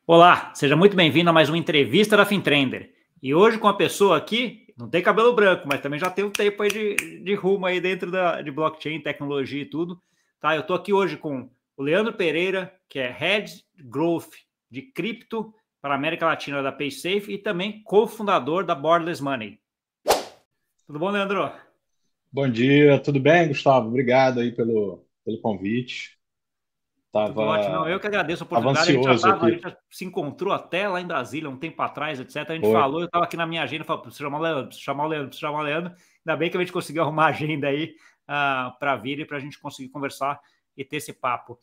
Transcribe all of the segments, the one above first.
Olá, seja muito bem-vindo a mais uma entrevista da Fintrender. E hoje com a pessoa aqui, não tem cabelo branco, mas também já tem um tempo aí de rumo aí dentro de blockchain, tecnologia e tudo. Tá, eu estou aqui hoje com o Leandro Pereira, que é Head Growth de cripto para a América Latina da PaySafe e também cofundador da Borderless Money. Tudo bom, Leandro? Bom dia, tudo bem, Gustavo? Obrigado aí pelo convite. Tudo ótimo. Não, Tava, eu que agradeço a tava oportunidade. ansioso A gente aqui. já se encontrou até lá em Brasília um tempo atrás, etc. A gente Foi. falou, eu estava aqui na minha agenda, falei, preciso chamar o Leandro, preciso chamar o Leandro, preciso chamar o Leandro. Ainda bem que a gente conseguiu arrumar a agenda aí para vir e para a gente conseguir conversar e ter esse papo.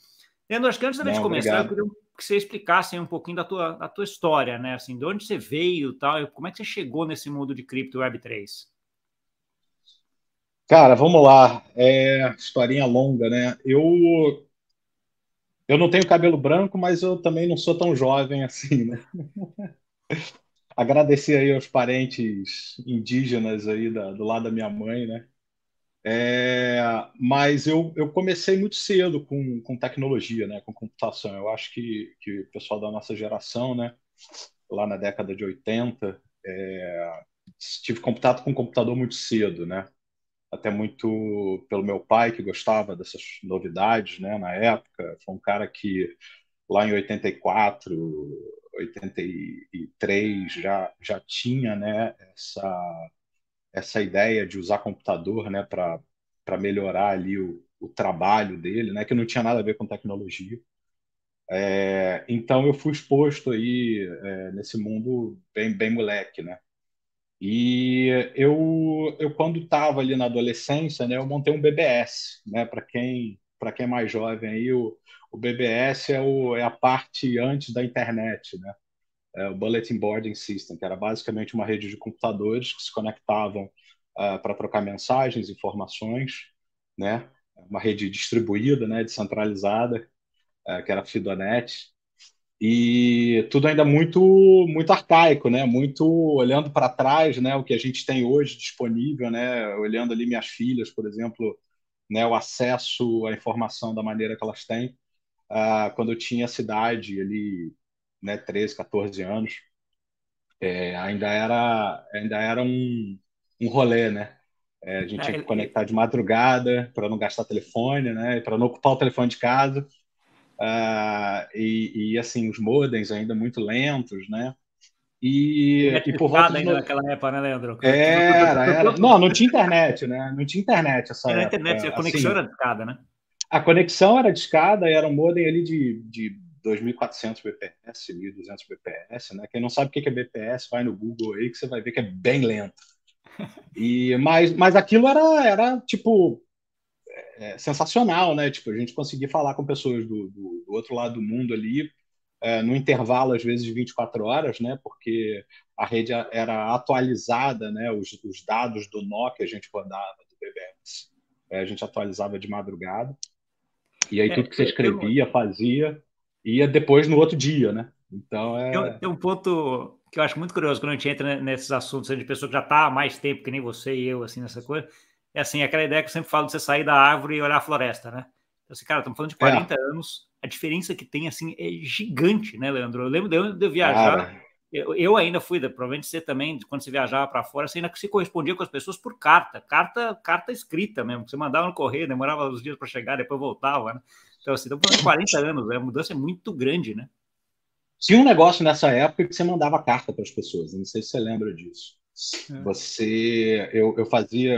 Leandro, acho que antes da gente Não, começar, eu obrigado. queria que você explicasse um pouquinho da tua história, né? Assim, de onde você veio e tal, e como é que você chegou nesse mundo de cripto Web3? Cara, vamos lá. Historinha longa, né? Eu não tenho cabelo branco, mas eu também não sou tão jovem assim, né? Agradecer aí aos parentes indígenas aí do lado da minha mãe, né? Mas eu comecei muito cedo com tecnologia, né? Com computação. Eu acho que o pessoal da nossa geração, né? Lá na década de 80, tive contato com o computador muito cedo, né? Até muito pelo meu pai, que gostava dessas novidades, né? Na época, foi um cara que lá em 84, 83 já tinha, né? Essa ideia de usar computador, né? Para melhorar ali o trabalho dele, né? Que não tinha nada a ver com tecnologia. Então eu fui exposto aí nesse mundo bem moleque, né? E eu quando estava ali na adolescência, né, eu montei um BBS, né? Para quem é mais jovem aí, o BBS é a parte antes da internet, né? É o Bulletin Boarding System, que era basicamente uma rede de computadores que se conectavam para trocar mensagens, informações, né? Uma rede distribuída, né, descentralizada, que era a Fidonet, e tudo ainda muito arcaico, né? Muito olhando para trás, né? O que a gente tem hoje disponível, né? Olhando ali minhas filhas, por exemplo, né? O acesso à informação da maneira que elas têm. Quando eu tinha essa idade ali, né? 13, 14 anos, ainda era um rolê, né? A gente tinha que É, conectar de madrugada para não gastar telefone, né? Para não ocupar o telefone de casa. E assim, os modems ainda muito lentos, né? E internet por volta escada de. ainda naquela época, né, Leandro? Era. Não tinha internet, né? Não tinha internet essa E na internet, época. a conexão Assim, era escada, né? a conexão era discada e era um modem ali de 2.400 bps, 1.200 bps, né? Quem não sabe o que é bps, vai no Google aí que você vai ver que é bem lento. Mas aquilo era tipo, sensacional, né? Tipo, a gente conseguia falar com pessoas do outro lado do mundo ali, no intervalo, às vezes, de 24 horas, né? Porque a rede era atualizada, né? Os dados do Nokia a gente rodava do BBS, a gente atualizava de madrugada, e aí tudo É, que você eu, escrevia, fazia, ia depois no outro dia, né? Então, tem um ponto que eu acho muito curioso quando a gente entra nesses assuntos de pessoa que já está há mais tempo, que nem você e eu, assim, nessa coisa. É assim, aquela ideia que eu sempre falo de você sair da árvore e olhar a floresta, né? Então, assim, cara, estamos falando de é, 40 anos, a diferença que tem, assim, é gigante, né, Leandro? Eu lembro de eu viajar, cara, eu ainda fui, provavelmente você também, quando você viajava para fora, você ainda se correspondia com as pessoas por carta escrita mesmo, que você mandava no correio, demorava uns dias para chegar, depois voltava, né? Então, assim, estamos falando de 40 anos, né? A mudança é muito grande, né? tinha um negócio nessa época que você mandava carta para as pessoas, não sei se você lembra disso. Eu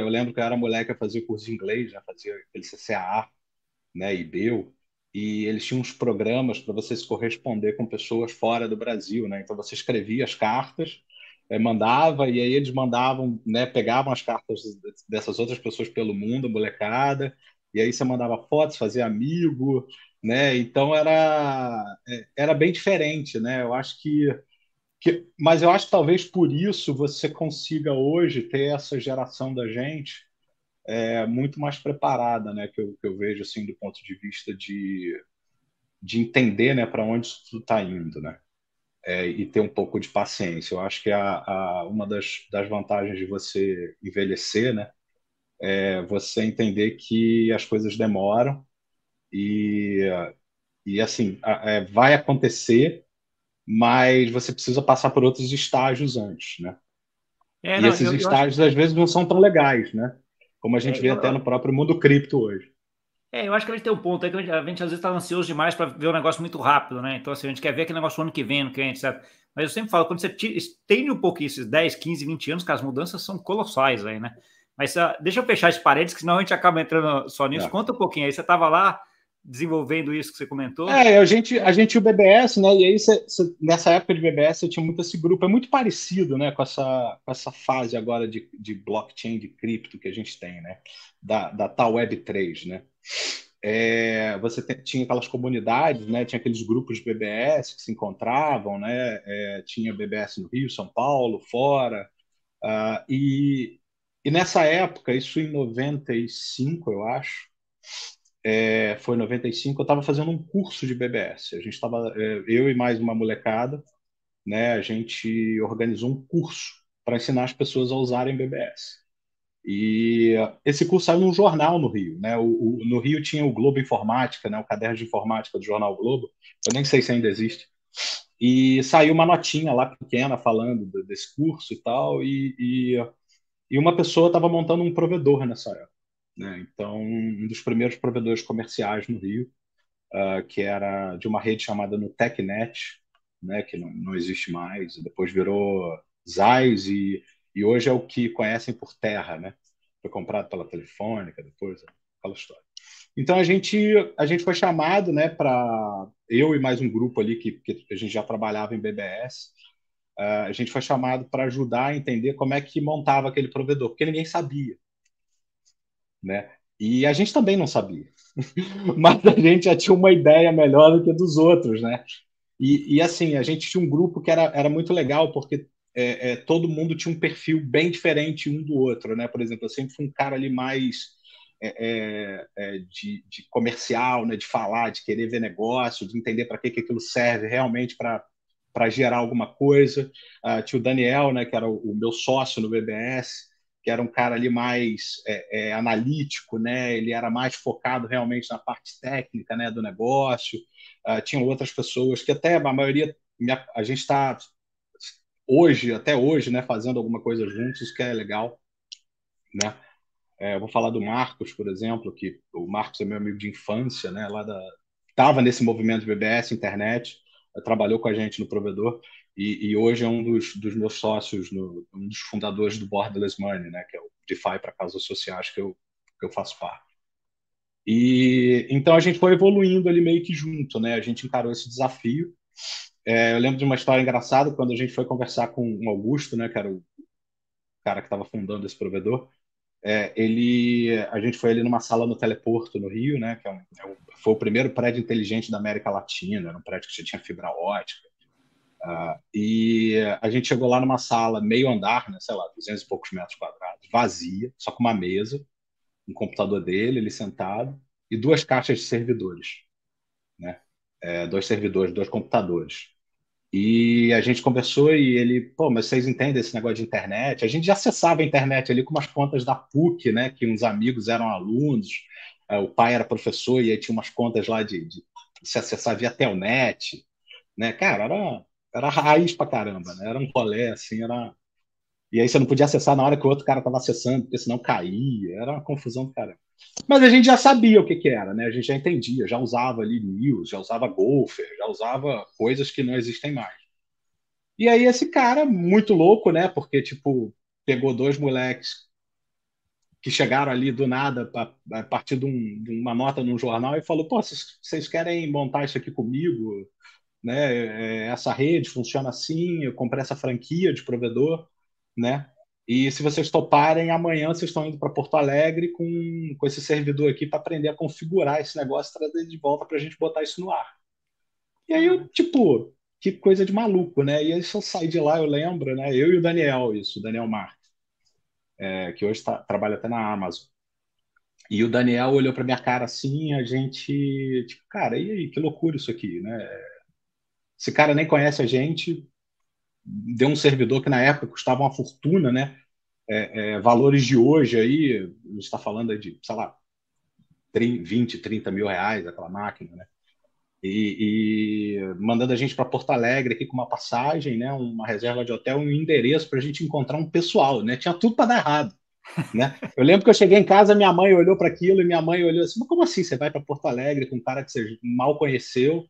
lembro que eu era moleque, eu fazia curso de inglês, já fazia aquele CCAA, né, IBEL, e eles tinham uns programas para você se corresponder com pessoas fora do Brasil, né? Então você escrevia as cartas, mandava, e aí eles mandavam, né, pegavam as cartas dessas outras pessoas pelo mundo, a molecada, e aí você mandava fotos, fazia amigo, né? Então era bem diferente, né? Eu acho mas eu acho que talvez por isso você consiga hoje ter essa geração da gente muito mais preparada, né? Que eu vejo assim do ponto de vista de entender, né, para onde isso está indo, né? E ter um pouco de paciência. Eu acho que uma das vantagens de você envelhecer, né, é você entender que as coisas demoram e, e assim, vai acontecer, mas você precisa passar por outros estágios antes, né? E Não, esses eu acho estágios, às vezes, não são tão legais, né? Como a gente é, vê até no próprio mundo cripto hoje. eu acho que a gente tem um ponto aí que a gente às vezes está ansioso demais para ver o negócio muito rápido, né? Então, assim, a gente quer ver aquele negócio ano que vem, etc. Mas eu sempre falo, quando você estende um pouquinho esses 10, 15, 20 anos, que as mudanças são colossais aí, né? Mas deixa eu fechar esse parênteses, que senão a gente acaba entrando só nisso. É. Conta um pouquinho aí, você estava lá desenvolvendo isso que você comentou? A gente tinha o BBS, né? E aí, nessa época de BBS, eu tinha muito esse grupo. É muito parecido, né, com essa fase agora de blockchain, de cripto que a gente tem, né? Da tal Web3, né? Você tinha aquelas comunidades, né? Tinha aqueles grupos de BBS que se encontravam, né? Tinha BBS no Rio, São Paulo, fora. E nessa época, isso em 95, eu acho, foi em 95, eu estava fazendo um curso de BBS. A gente estava, eu e mais uma molecada, né? A gente organizou um curso para ensinar as pessoas a usarem BBS. E esse curso saiu num jornal no Rio, né? No Rio tinha o Globo Informática, né? O caderno de informática do jornal Globo. Eu nem sei se ainda existe. E saiu uma notinha lá pequena falando desse curso e tal. E uma pessoa estava montando um provedor nessa época, né? Então, um dos primeiros provedores comerciais no Rio, que era de uma rede chamada Nutecnet, né? Que não existe mais. Depois virou Zeiss e hoje é o que conhecem por Terra, né? Foi comprado pela Telefônica, depois aquela história. Então a gente foi chamado, né, para eu e mais um grupo ali que a gente já trabalhava em BBS, a gente foi chamado para ajudar a entender como é que montava aquele provedor, porque ninguém sabia, né? E a gente também não sabia, mas a gente já tinha uma ideia melhor do que a dos outros, né? E assim, a gente tinha um grupo que era muito legal, porque todo mundo tinha um perfil bem diferente um do outro, né? Por exemplo, eu sempre fui um cara ali mais de comercial, né? De falar, de querer ver negócio, de entender para que aquilo serve realmente para gerar alguma coisa. Tinha o Daniel, né? Que era o meu sócio no BBS, que era um cara ali mais analítico, né? Ele era mais focado realmente na parte técnica, né? Do negócio. Tinham outras pessoas que até a maioria a gente está hoje, até hoje, né, fazendo alguma coisa juntos, isso que é legal, né? Eu vou falar do Marcos, por exemplo, que o Marcos é meu amigo de infância, né? Estava nesse movimento de BBS, internet, trabalhou com a gente no provedor e hoje é um dos meus sócios, um dos fundadores do Borderless Money, né? Que é o DeFi para causas sociais que eu faço parte. E então a gente foi evoluindo ali meio que junto, né? A gente encarou esse desafio. Eu lembro de uma história engraçada quando a gente foi conversar com o Augusto, né? Que era o cara que estava fundando esse provedor. A gente foi ali numa sala no Teleporto, no Rio, né? Que foi o primeiro prédio inteligente da América Latina, era um prédio que já tinha fibra ótica. E a gente chegou lá numa sala meio andar, né? Sei lá, 200 e poucos metros quadrados, vazia, só com uma mesa, um computador dele, ele sentado, e duas caixas de servidores, né? Dois servidores, dois computadores. E a gente conversou e ele, pô, mas vocês entendem esse negócio de internet? A gente já acessava a internet ali com umas contas da PUC, né? Que uns amigos eram alunos, o pai era professor e aí tinha umas contas lá de se acessar via Telnet, né? Cara, era raiz pra caramba, né? Era um rolê, assim, E aí você não podia acessar na hora que o outro cara estava acessando, porque senão caía, era uma confusão do caramba. Mas a gente já sabia o que era, né? A gente já entendia, já usava ali News, já usava Gopher, já usava coisas que não existem mais. E aí esse cara, muito louco, né? Porque, tipo, pegou dois moleques que chegaram ali do nada a partir de uma nota num jornal e falou, pô, vocês querem montar isso aqui comigo? Né? Essa rede funciona assim, eu comprei essa franquia de provedor, né? E se vocês toparem, amanhã vocês estão indo para Porto Alegre com esse servidor aqui para aprender a configurar esse negócio, trazer ele de volta para a gente botar isso no ar. E aí eu, Cara, tipo, que coisa de maluco, né? E aí eu saí de lá, eu lembro, né? Eu e o Daniel, isso, o Daniel Marques, que hoje trabalha até na Amazon. E o Daniel olhou para minha cara assim, a gente, tipo, cara, e aí, que loucura isso aqui, né? Esse cara nem conhece a gente, deu um servidor que na época custava uma fortuna, né? Valores de hoje aí, a gente está falando de, sei lá, 20, 30 mil reais aquela máquina, né? e mandando a gente para Porto Alegre aqui com uma passagem, né, uma reserva de hotel, um endereço para a gente encontrar um pessoal, né? Tinha tudo para dar errado, né? Eu lembro que eu cheguei em casa, minha mãe olhou para aquilo e minha mãe olhou assim: mas como assim você vai para Porto Alegre com um cara que você mal conheceu,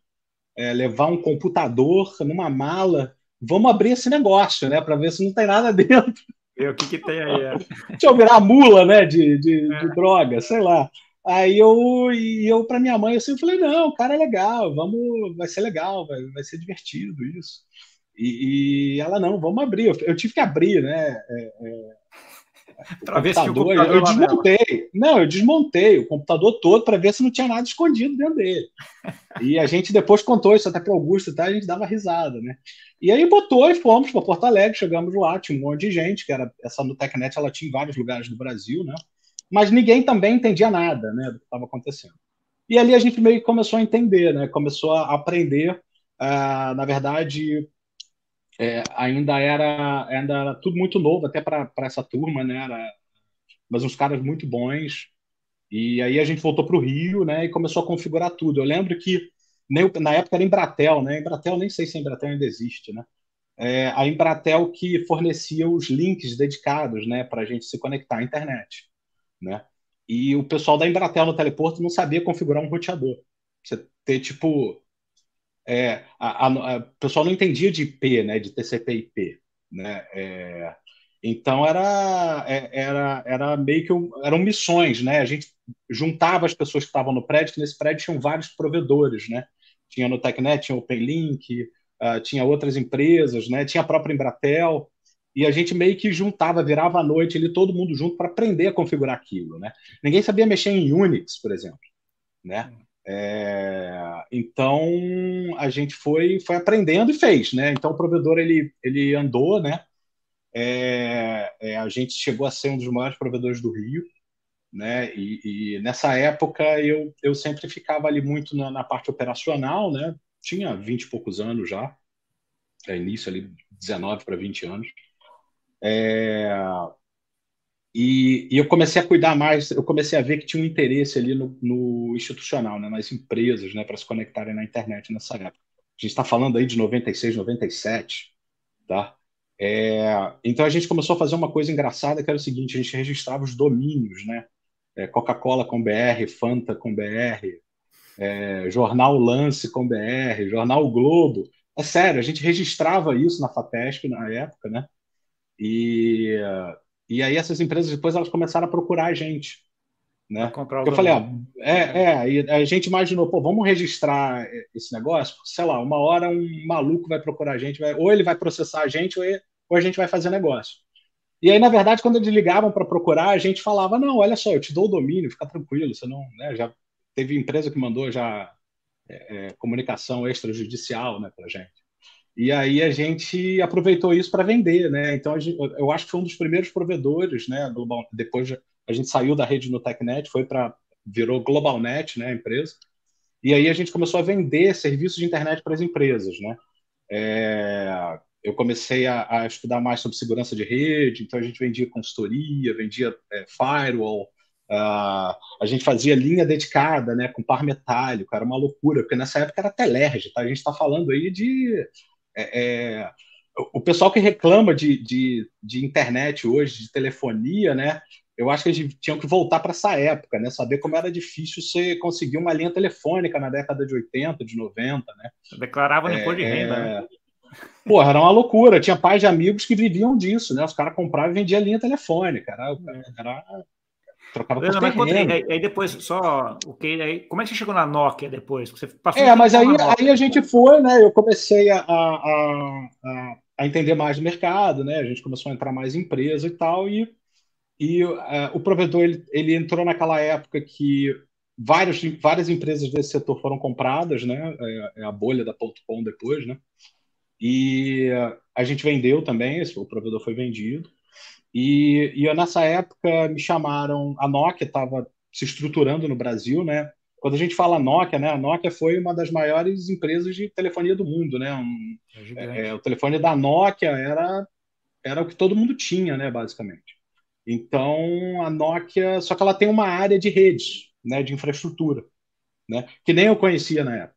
levar um computador numa mala? Vamos abrir esse negócio, né, para ver se não tem nada dentro. Vê o que tem aí. Deixa eu virar mula, né, de droga, sei lá. Aí eu para minha mãe assim, eu falei, não, o cara é legal, vamos, vai ser legal, vai ser divertido isso. E ela, não, vamos abrir. Eu tive que abrir, né, o Para ver se tinha um computador. computador Eu lá dela. desmontei. Não, eu desmontei o computador todo para ver se não tinha nada escondido dentro dele. E a gente depois contou isso até para o Augusto, tá? A gente dava risada, né? E aí botou e fomos para Porto Alegre, chegamos lá, tinha um monte de gente, que era essa Nutecnet, ela tinha em vários lugares do Brasil, né? Mas ninguém também entendia nada, né, do que estava acontecendo. E ali a gente meio que começou a entender, né? Começou a aprender. Na verdade, ainda era tudo muito novo, até para essa turma, né? Mas uns caras muito bons. E aí a gente voltou para o Rio, né? E começou a configurar tudo. Eu lembro que na época era Embratel, né? Embratel, nem sei se a Embratel ainda existe, né? A Embratel que fornecia os links dedicados, né, para a gente se conectar à internet, né? E o pessoal da Embratel no teleporto não sabia configurar um roteador. Você ter tipo, o pessoal não entendia de IP, né, de TCP/IP, né? Então era meio que eram missões, né? A gente juntava as pessoas que estavam no prédio, que nesse prédio tinham vários provedores, né? Tinha no Tecnet, tinha o OpenLink, tinha outras empresas, né? Tinha a própria Embratel, e a gente meio que juntava, virava à noite ali todo mundo junto para aprender a configurar aquilo, né? Ninguém sabia mexer em Unix, por exemplo, né? Então a gente foi aprendendo e fez, né? Então o provedor ele andou, né? A gente chegou a ser um dos maiores provedores do Rio, né? E nessa época eu sempre ficava ali muito na parte operacional, né? Tinha 20 e poucos anos já, início ali 19 para 20 anos. E eu comecei a cuidar mais, eu comecei a ver que tinha um interesse ali no institucional, né? Nas empresas, né? Para se conectarem na internet nessa época. A gente está falando aí de 96, 97, tá? Então a gente começou a fazer uma coisa engraçada que era o seguinte: a gente registrava os domínios, né? Coca-Cola com BR, Fanta com BR, Jornal Lance com BR, Jornal Globo. É sério, a gente registrava isso na FAPESP na época, né? E, e aí essas empresas depois elas começaram a procurar a gente, Para né? comprar o Eu falei, domínio. aí a gente imaginou, pô, vamos registrar esse negócio, sei lá, uma hora um maluco vai procurar a gente, ou ele vai processar a gente, ou a gente vai fazer negócio. E aí, na verdade, quando eles ligavam para procurar, a gente falava, não, olha só, eu te dou o domínio, fica tranquilo, você não, né, já teve empresa que mandou já comunicação extrajudicial, né, para gente. E aí a gente aproveitou isso para vender, né? Então eu acho que foi um dos primeiros provedores, né? Global, depois a gente saiu da rede no TechNet, virou GlobalNet, né? A empresa. E aí a gente começou a vender serviços de internet para as empresas, né? Eu comecei a estudar mais sobre segurança de rede, então a gente vendia consultoria, vendia firewall, a gente fazia linha dedicada, né, com par metálico, era uma loucura, porque nessa época era Telerge, tá? A gente está falando aí de o pessoal que reclama de internet hoje, de telefonia, né? Eu acho que eles tinham que voltar para essa época, né? Saber como era difícil você conseguir uma linha telefônica na década de 80, de 90, né? Declarava no imposto de renda, né? Porra, era uma loucura. Tinha pais de amigos que viviam disso, né? Os caras compravam e vendiam linha telefônica. Trocava por Mas conta aí, terreno. aí depois só o que aí, como é que você chegou na Nokia depois? Você passou um Mas tempão aí, na Nokia. aí a gente foi, né? Eu comecei a entender mais do mercado, né? A gente começou a entrar mais em empresa e tal, e o provedor ele entrou naquela época que várias empresas desse setor foram compradas, né? A bolha da .com depois, né? E a gente vendeu também, o provedor foi vendido. E nessa época me chamaram, a Nokia estava se estruturando no Brasil, né? Quando a gente fala Nokia, né? A Nokia foi uma das maiores empresas de telefonia do mundo, né? O telefone da Nokia era o que todo mundo tinha, né? Basicamente. Então a Nokia, só que ela tem uma área de redes, né? De infraestrutura, né? Que nem eu conhecia na época.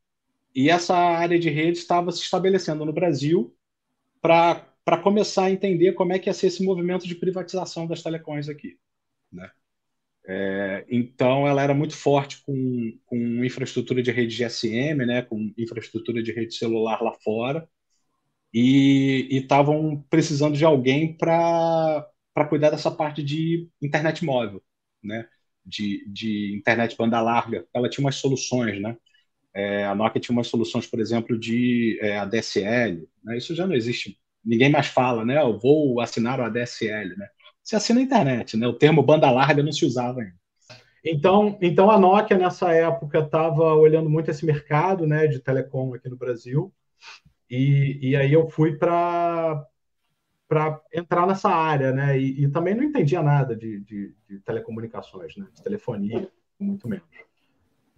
E essa área de rede estava se estabelecendo no Brasil para começar a entender como é que ia ser esse movimento de privatização das telecoms aqui, né? Então, ela era muito forte com infraestrutura de rede GSM, né, com infraestrutura de rede celular lá fora, e estavam precisando de alguém para cuidar dessa parte de internet móvel, né, de internet banda larga. Ela tinha umas soluções, né? A Nokia tinha umas soluções, por exemplo, de ADSL, né? Isso já não existe. Ninguém mais fala, né? Eu vou assinar o ADSL, né? Você assina a internet, né? O termo banda larga não se usava ainda. Então a Nokia, nessa época, estava olhando muito esse mercado, né, de telecom aqui no Brasil, e aí eu fui para entrar nessa área, né, e também não entendia nada de telecomunicações, né, de telefonia, muito menos.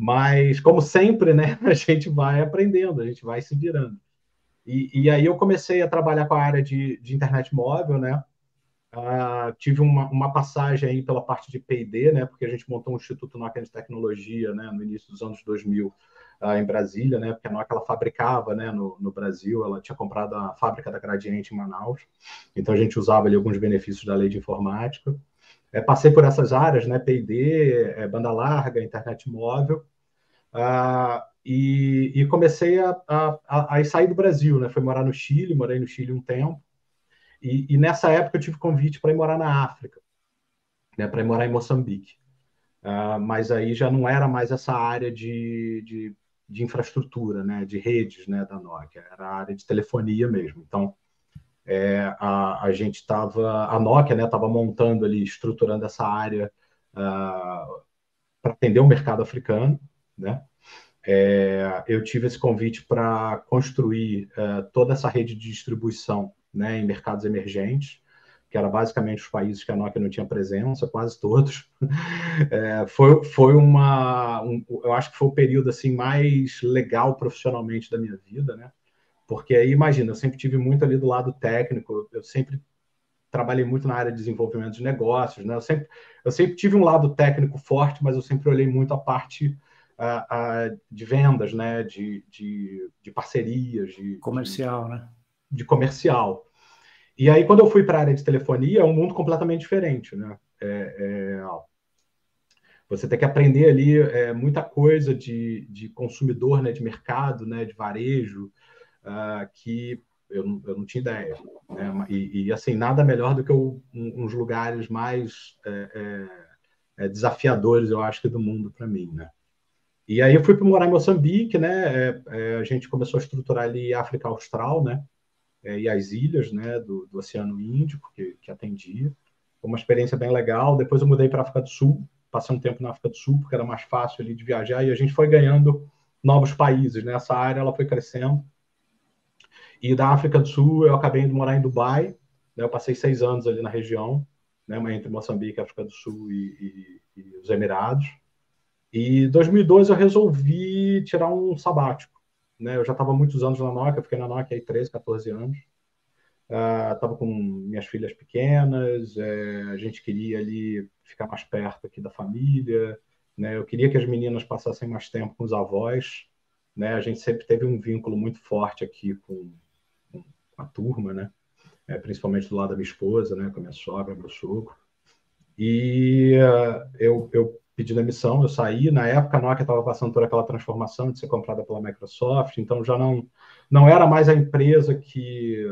Mas, como sempre, né, a gente vai aprendendo, a gente vai se virando. E aí eu comecei a trabalhar com a área de internet móvel, né? Tive uma passagem aí pela parte de P&D, né? Porque a gente montou um Instituto Nokia de Tecnologia, né? No início dos anos 2000, em Brasília, né? Porque a Nokia ela fabricava, né? No Brasil, ela tinha comprado a fábrica da Gradiente em Manaus. Então a gente usava ali alguns benefícios da lei de informática. Passei por essas áreas, né? P&D, banda larga, internet móvel. E comecei a sair do Brasil, né? Fui morar no Chile, morei no Chile um tempo. E nessa época eu tive convite para ir morar na África, né? Para ir morar em Moçambique. Mas aí já não era mais essa área de infraestrutura, né? De redes, né? Da Nokia. Era a área de telefonia mesmo. Então, a gente estava... A Nokia, né? Estava montando ali, estruturando essa área para atender o mercado africano, né? Eu tive esse convite para construir toda essa rede de distribuição, né, em mercados emergentes, que era basicamente os países que a Nokia não tinha presença, quase todos. Eu acho que foi o período assim mais legal profissionalmente da minha vida, né? Porque aí, imagina, eu sempre tive muito ali do lado técnico, eu sempre trabalhei muito na área de desenvolvimento de negócios, né? Eu sempre tive um lado técnico forte, mas eu sempre olhei muito a parte de vendas, né? De parcerias, Comercial, né? De comercial. E aí, quando eu fui para a área de telefonia, é um mundo completamente diferente, né? Você tem que aprender ali muita coisa de consumidor, né? De mercado, né? De varejo, que eu não tinha ideia, né? E assim, nada melhor do que uns lugares mais desafiadores, eu acho, que do mundo para mim, né? E aí eu fui para morar em Moçambique, né? A gente começou a estruturar ali a África Austral, né? E as ilhas, né? Do Oceano Índico, que atendia. Foi uma experiência bem legal. Depois eu mudei para a África do Sul, passei um tempo na África do Sul, porque era mais fácil ali de viajar, e a gente foi ganhando novos países, né? Essa área ela foi crescendo. E da África do Sul eu acabei indo morar em Dubai, né? Eu passei 6 anos ali na região, né? Entre Moçambique, África do Sul e os Emirados. E em 2012 eu resolvi tirar um sabático, né? Eu já estava muitos anos na Nokia, fiquei na Nokia aí 13, 14 anos. Estava com minhas filhas pequenas, a gente queria ali ficar mais perto aqui da família, né? Eu queria que as meninas passassem mais tempo com os avós, né? A gente sempre teve um vínculo muito forte aqui com a turma, né? Principalmente do lado da minha esposa, né? Com a minha sogra, meu sogro. E eu pedi demissão, eu saí. Na época, a Nokia estava passando por aquela transformação de ser comprada pela Microsoft, então já não era mais a empresa que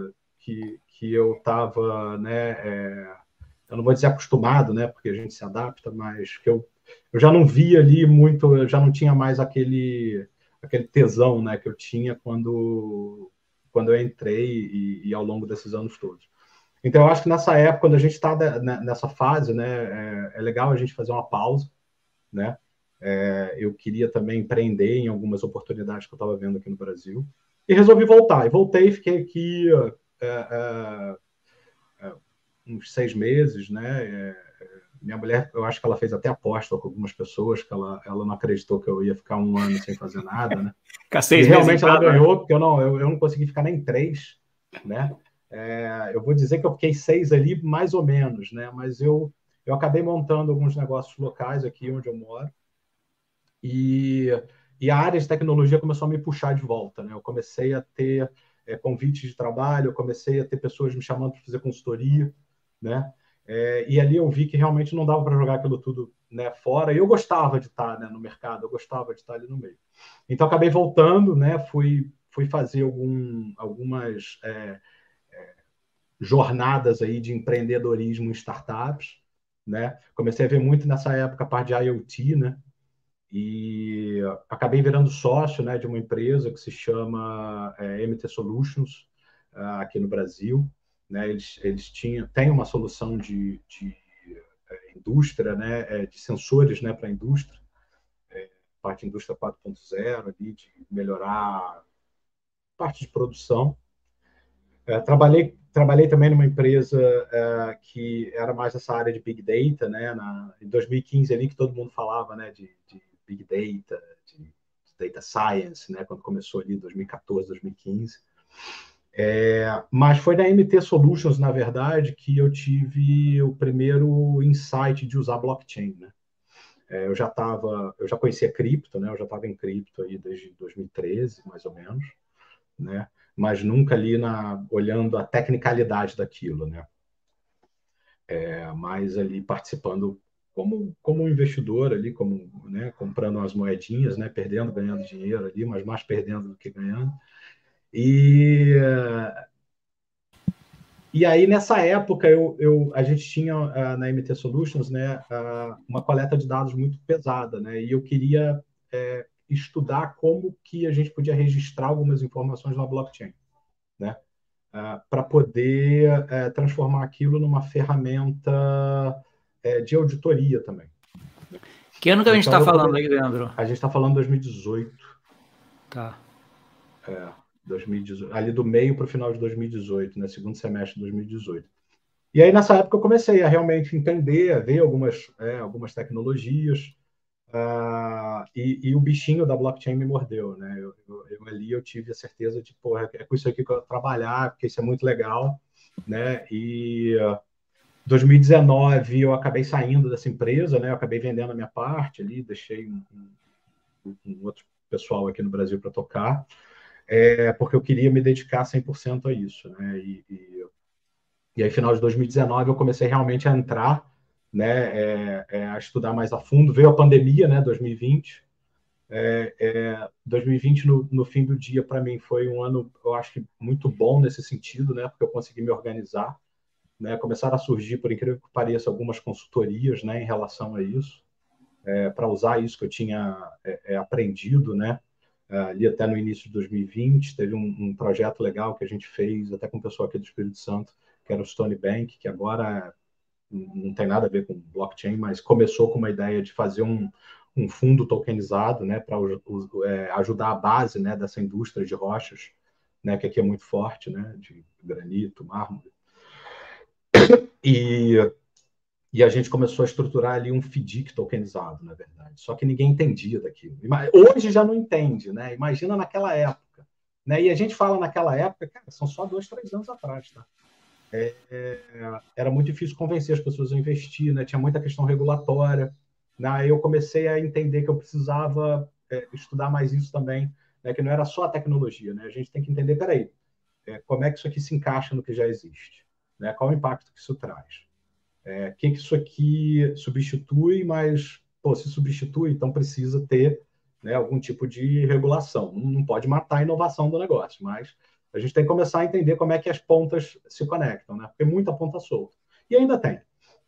eu estava, né? Eu não vou dizer acostumado, né? Porque a gente se adapta, mas que eu já não via ali muito, eu já não tinha mais aquele tesão, né? Que eu tinha quando eu entrei e ao longo desses anos todos. Então, eu acho que nessa época, quando a gente está nessa fase, né, é legal a gente fazer uma pausa, né? Eu queria também empreender em algumas oportunidades que eu estava vendo aqui no Brasil e resolvi voltar. E voltei, fiquei aqui uns 6 meses, né? Minha mulher, eu acho que ela fez até aposta com algumas pessoas, que ela não acreditou que eu ia ficar um ano sem fazer nada, né? E realmente ela ganhou, porque eu não consegui ficar nem 3, né? Eu vou dizer que eu fiquei 6 ali, mais ou menos, né? Mas eu acabei montando alguns negócios locais aqui onde eu moro. E e a área de tecnologia começou a me puxar de volta, né? Eu comecei a ter convites de trabalho, eu comecei a ter pessoas me chamando para fazer consultoria, né? E ali eu vi que realmente não dava para jogar aquilo tudo, né, fora. E eu gostava de estar, né, no mercado, eu gostava de estar ali no meio. Então acabei voltando, né? Fui fazer algumas jornadas aí de empreendedorismo em startups, né? Comecei a ver muito nessa época a parte de IoT, né? E acabei virando sócio, né, de uma empresa que se chama MT Solutions, aqui no Brasil. Né? Eles têm uma solução de indústria, né, de sensores, né, para a indústria, parte indústria 4.0, ali, de melhorar parte de produção. Trabalhei também numa empresa que era mais essa área de Big Data, né, em 2015 ali que todo mundo falava, né, de Big Data, de Data Science, né, quando começou ali 2014, 2015. Mas foi na MT Solutions, na verdade, que eu tive o primeiro insight de usar blockchain, né? Eu já conhecia cripto, né? Eu já estava em cripto aí desde 2013, mais ou menos, né? Mas nunca ali olhando a tecnicalidade daquilo, né? Mais ali participando como um investidor ali, né, comprando umas moedinhas, né, perdendo, ganhando dinheiro ali, mas mais perdendo do que ganhando. E aí, nessa época, a gente tinha na MT Solutions, né, uma coleta de dados muito pesada, né, e eu queria estudar como que a gente podia registrar algumas informações na blockchain, né, para poder transformar aquilo numa ferramenta de auditoria também. Que ano que a gente está falando aí, Leandro? A gente está falando 2018. Tá. 2018, ali do meio para o final de 2018, né? Segundo semestre de 2018. E aí, nessa época, eu comecei a realmente entender, a ver algumas tecnologias, e o bichinho da blockchain me mordeu, né? Ali eu tive a certeza de, porra, é com isso aqui que eu vou trabalhar, porque isso é muito legal, né? E 2019 eu acabei saindo dessa empresa, né? Eu acabei vendendo a minha parte ali, deixei um outro pessoal aqui no Brasil para tocar, porque eu queria me dedicar 100% a isso, né? E aí, final de 2019, eu comecei realmente a entrar, né, a estudar mais a fundo. Veio a pandemia, né, 2020. 2020, no fim do dia, para mim, foi um ano, eu acho que muito bom nesse sentido, né, porque eu consegui me organizar. Né, começaram a surgir, por incrível que pareça, algumas consultorias, né, em relação a isso, para usar isso que eu tinha aprendido, né, ali até no início de 2020, teve um projeto legal que a gente fez, até com o pessoal aqui do Espírito Santo, que era o Stone Bank, que agora não tem nada a ver com blockchain, mas começou com uma ideia de fazer um fundo tokenizado, né, para ajudar a base, né, dessa indústria de rochas, né, que aqui é muito forte, né, de granito, mármore. E a gente começou a estruturar ali um FDIC tokenizado, na verdade. Só que ninguém entendia daquilo. Hoje já não entende, né? Imagina naquela época. Né? E a gente fala naquela época, cara, são só 2, 3 anos atrás, tá? Era muito difícil convencer as pessoas a investir, né? Tinha muita questão regulatória. Né? Aí eu comecei a entender que eu precisava estudar mais isso também, né? Que não era só a tecnologia, né? A gente tem que entender, peraí, como é que isso aqui se encaixa no que já existe? Né? Qual o impacto que isso traz? O que isso aqui substitui, mas se substitui, então precisa ter, né, algum tipo de regulação. Não pode matar a inovação do negócio, mas a gente tem que começar a entender como é que as pontas se conectam, né? Porque muita ponta solta. E ainda tem.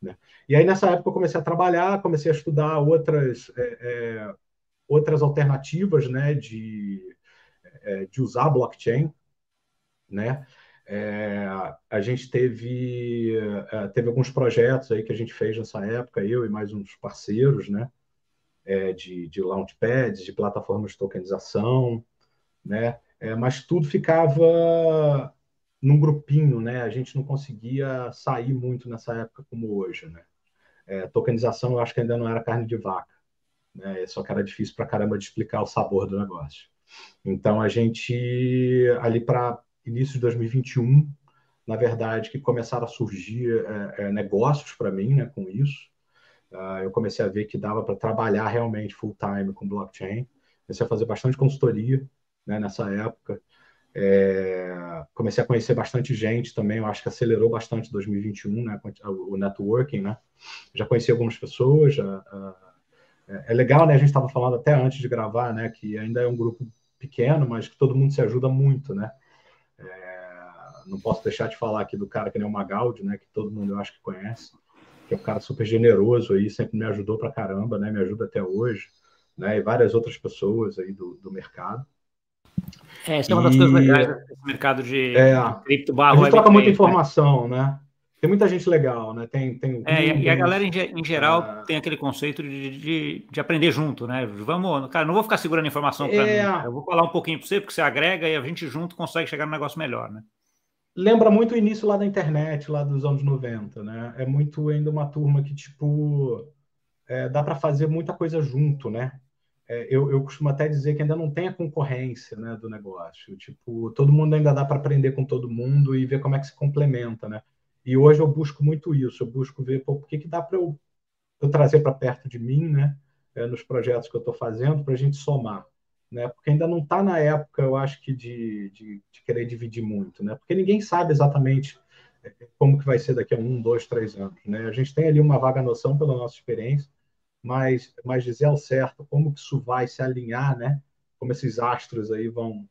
Né? E aí, nessa época, eu comecei a trabalhar, comecei a estudar outras alternativas, né, de usar blockchain, né? A gente teve alguns projetos aí que a gente fez nessa época, eu e mais uns parceiros, né? De launchpads, de plataformas de tokenização, né? Mas tudo ficava num grupinho, né? A gente não conseguia sair muito nessa época como hoje, né? Tokenização eu acho que ainda não era carne de vaca, né? Só que era difícil para caramba de explicar o sabor do negócio. Então a gente, ali para início de 2021, na verdade, que começaram a surgir negócios para mim, né, com isso. Eu comecei a ver que dava para trabalhar realmente full time com blockchain. comecei a fazer bastante consultoria, né, nessa época. Comecei a conhecer bastante gente também, eu acho que acelerou bastante 2021, né, o networking, né? Já conheci algumas pessoas, é legal, né? A gente estava falando até antes de gravar, né? Que ainda é um grupo pequeno, mas que todo mundo se ajuda muito, né? Não posso deixar de falar aqui do cara que nem o Magaldi, né? Que todo mundo eu acho que conhece, que é um cara super generoso aí, sempre me ajudou pra caramba, né? Me ajuda até hoje, né? E várias outras pessoas aí do mercado. Essa é uma das coisas legais desse mercado de cripto a / gente troca muita Web3, informação, né? Tem muita gente legal, né? Tem o Rubens, e a galera, em geral, tem aquele conceito de aprender junto, né? Vamos, cara, não vou ficar segurando informação para mim. Eu vou falar um pouquinho para você, porque você agrega e a gente junto consegue chegar num negócio melhor, né? Lembra muito o início lá da internet, lá dos anos 90, né? É muito ainda uma turma que, tipo, dá para fazer muita coisa junto, né? Eu costumo até dizer que ainda não tem a concorrência, né, do negócio. Tipo, todo mundo ainda dá para aprender com todo mundo e ver como é que se complementa, né? E hoje eu busco muito isso. Eu busco ver por que dá para eu trazer para perto de mim, né? Nos projetos que eu estou fazendo, para a gente somar, né? Porque ainda não está na época, eu acho que de querer dividir muito, né? Porque ninguém sabe exatamente como que vai ser daqui a 1, 2, 3 anos, né? A gente tem ali uma vaga noção pela nossa experiência, mas dizer ao certo como que isso vai se alinhar, né? Como esses astros aí vão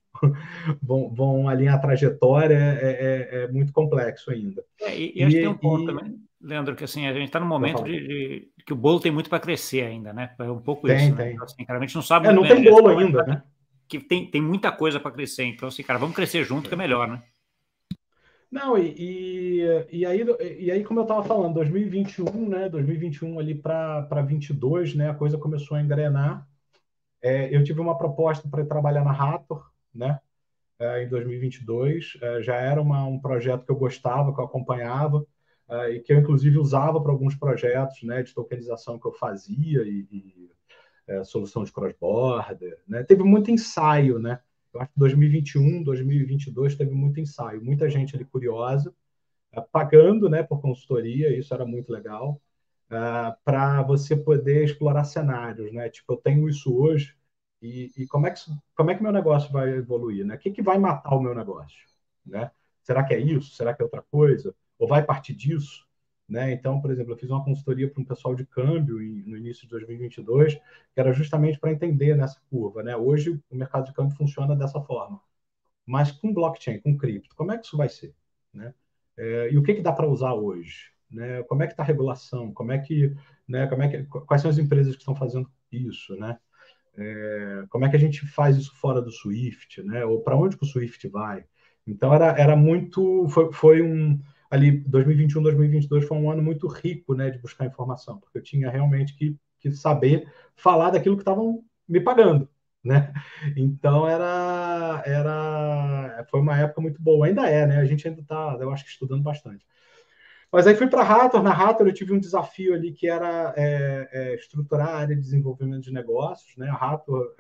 alinhar a trajetória é muito complexo ainda. E acho que tem um ponto também, Leandro, que assim, a gente está num momento que o bolo tem muito para crescer ainda, né? É um pouco isso, né? Então, assim, cara, a gente não sabe muito não tem bolo ainda, né? Que tem muita coisa para crescer. Então, assim, cara, vamos crescer junto, que é melhor, né? Não, e aí, como eu estava falando, 2021, né? 2021 ali para 22, né? A coisa começou a engrenar. Eu tive uma proposta para trabalhar na Rator, né? Em 2022. Já era um projeto que eu gostava, que eu acompanhava, e que eu, inclusive, usava para alguns projetos, né, de tokenização que eu fazia e solução de cross-border. Né? Teve muito ensaio, né? Eu acho que 2021, 2022 teve muito ensaio. Muita gente ali curiosa, pagando, né, por consultoria, isso era muito legal, para você poder explorar cenários. Né? Tipo, eu tenho isso hoje, e como é que meu negócio vai evoluir? Né? O que vai matar o meu negócio? Né? Será que é isso? Será que é outra coisa? Ou vai partir disso? Né? Então, por exemplo, eu fiz uma consultoria para um pessoal de câmbio no início de 2022, que era justamente para entender nessa curva. Né? Hoje, o mercado de câmbio funciona dessa forma. Mas com blockchain, com cripto, como é que isso vai ser? Né? E o que dá para usar hoje? Né? Como é que está a regulação? Quais são as empresas que estão fazendo isso? Né? Como é que a gente faz isso fora do Swift, né? Ou para onde que o Swift vai? Então era muito, foi ali 2021, 2022 foi um ano muito rico, né, de buscar informação, porque eu tinha realmente que saber falar daquilo que estavam me pagando, né? Então foi uma época muito boa, ainda é, né? A gente ainda está, eu acho que estudando bastante. Mas aí fui para a Rator. Na Rator eu tive um desafio ali que era estruturar a área de desenvolvimento de negócios. Né? A Rator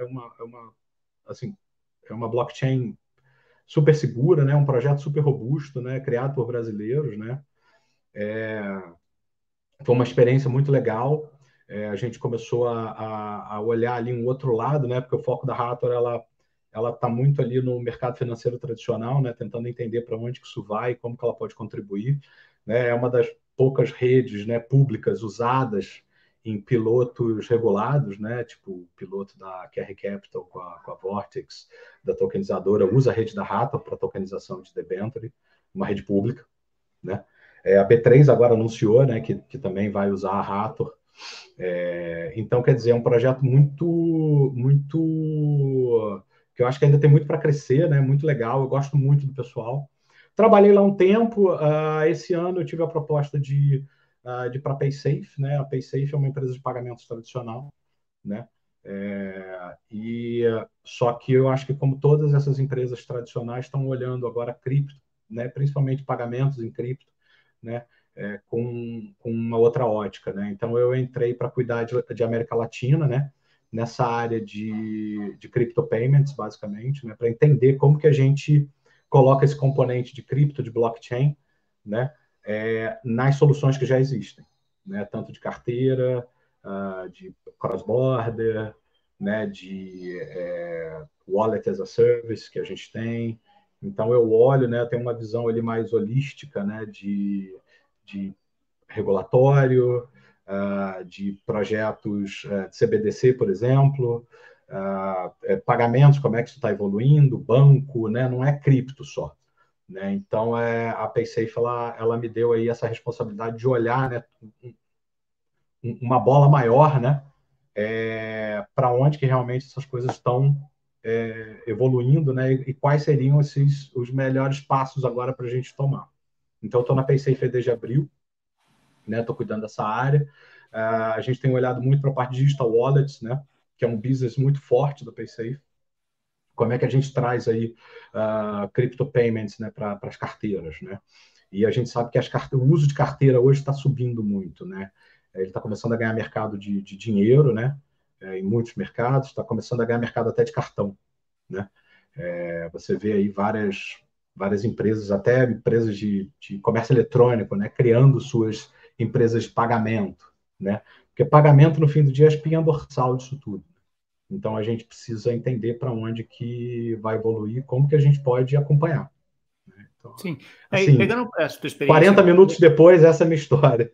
assim, é uma blockchain super segura, né? Um projeto super robusto, né? Criado por brasileiros. Né? Foi uma experiência muito legal. A gente começou a olhar ali um outro lado, né? Porque o foco da Rator ela está muito ali no mercado financeiro tradicional, né? Tentando entender para onde que isso vai, como que ela pode contribuir. Né? É uma das poucas redes, né, públicas usadas em pilotos regulados, né? Tipo o piloto da QR Capital com a Vortex, da tokenizadora, usa a rede da Rator para tokenização de debenture, uma rede pública. Né? A B3 agora anunciou, né, que também vai usar a Rator. Então, quer dizer, é um projeto muito que eu acho que ainda tem muito para crescer, né? Muito legal, eu gosto muito do pessoal. Trabalhei lá um tempo, esse ano eu tive a proposta de ir para a PaySafe, né? A PaySafe é uma empresa de pagamentos tradicional, né? Só que eu acho que como todas essas empresas tradicionais estão olhando agora cripto, né? Principalmente pagamentos em cripto, né? Com uma outra ótica, né? Então eu entrei para cuidar de América Latina, né? Nessa área de crypto payments, basicamente, né? Para entender como que a gente coloca esse componente de cripto, de blockchain, né? Nas soluções que já existem, né? Tanto de carteira, de cross-border, né, de Wallet as a Service que a gente tem. Então, eu olho, né, eu tenho uma visão ali mais holística, né, de regulatório, de projetos de CBDC, por exemplo, pagamentos, como é que isso está evoluindo, banco, né, não é cripto só. Né? Então, a PaySafe ela me deu aí essa responsabilidade de olhar, né, uma bola maior, né, para onde que realmente essas coisas estão evoluindo, né, e quais seriam os melhores passos agora para a gente tomar. Então, eu estou na PaySafe desde abril, né, estou cuidando dessa área. A gente tem olhado muito para a parte de digital wallets, né, que é um business muito forte da PaySafe. Como é que a gente traz aí crypto payments, né, para as carteiras, né? E a gente sabe que o uso de carteira hoje está subindo muito, né? Ele está começando a ganhar mercado de dinheiro, né? Em muitos mercados, está começando a ganhar mercado até de cartão, né? Você vê aí várias empresas, até empresas de comércio eletrônico, né? Criando suas empresas de pagamento, né? Porque pagamento, no fim do dia, é a espinha dorsal disso tudo. Então, a gente precisa entender para onde que vai evoluir, como que a gente pode acompanhar. Então, sim. assim, pegando essa tua experiência... 40 minutos depois, essa é a minha história.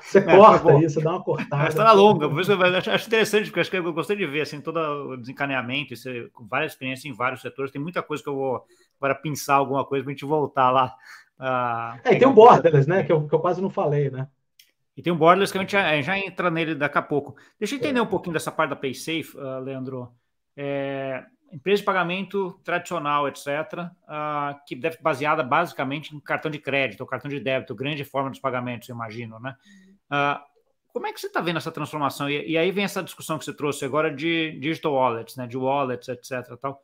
Você corta isso, dá uma cortada. Está longa, por isso eu acho interessante, porque acho que eu gostei de ver assim, todo o desencadeamento, com várias experiências em vários setores. Tem muita coisa que eu vou agora pensar alguma coisa para a gente voltar lá. E tem o Borderless, né? Que eu quase não falei, né? E tem o Borderless que a gente já entra nele daqui a pouco. Deixa eu entender um pouquinho dessa parte da PaySafe, Leandro. Empresa de pagamento tradicional, etc., que deve ser baseada basicamente em cartão de crédito ou cartão de débito, grande forma dos pagamentos, eu imagino, né? Como é que você está vendo essa transformação? E aí vem essa discussão que você trouxe agora de digital wallets, né? De wallets, etc. Tal.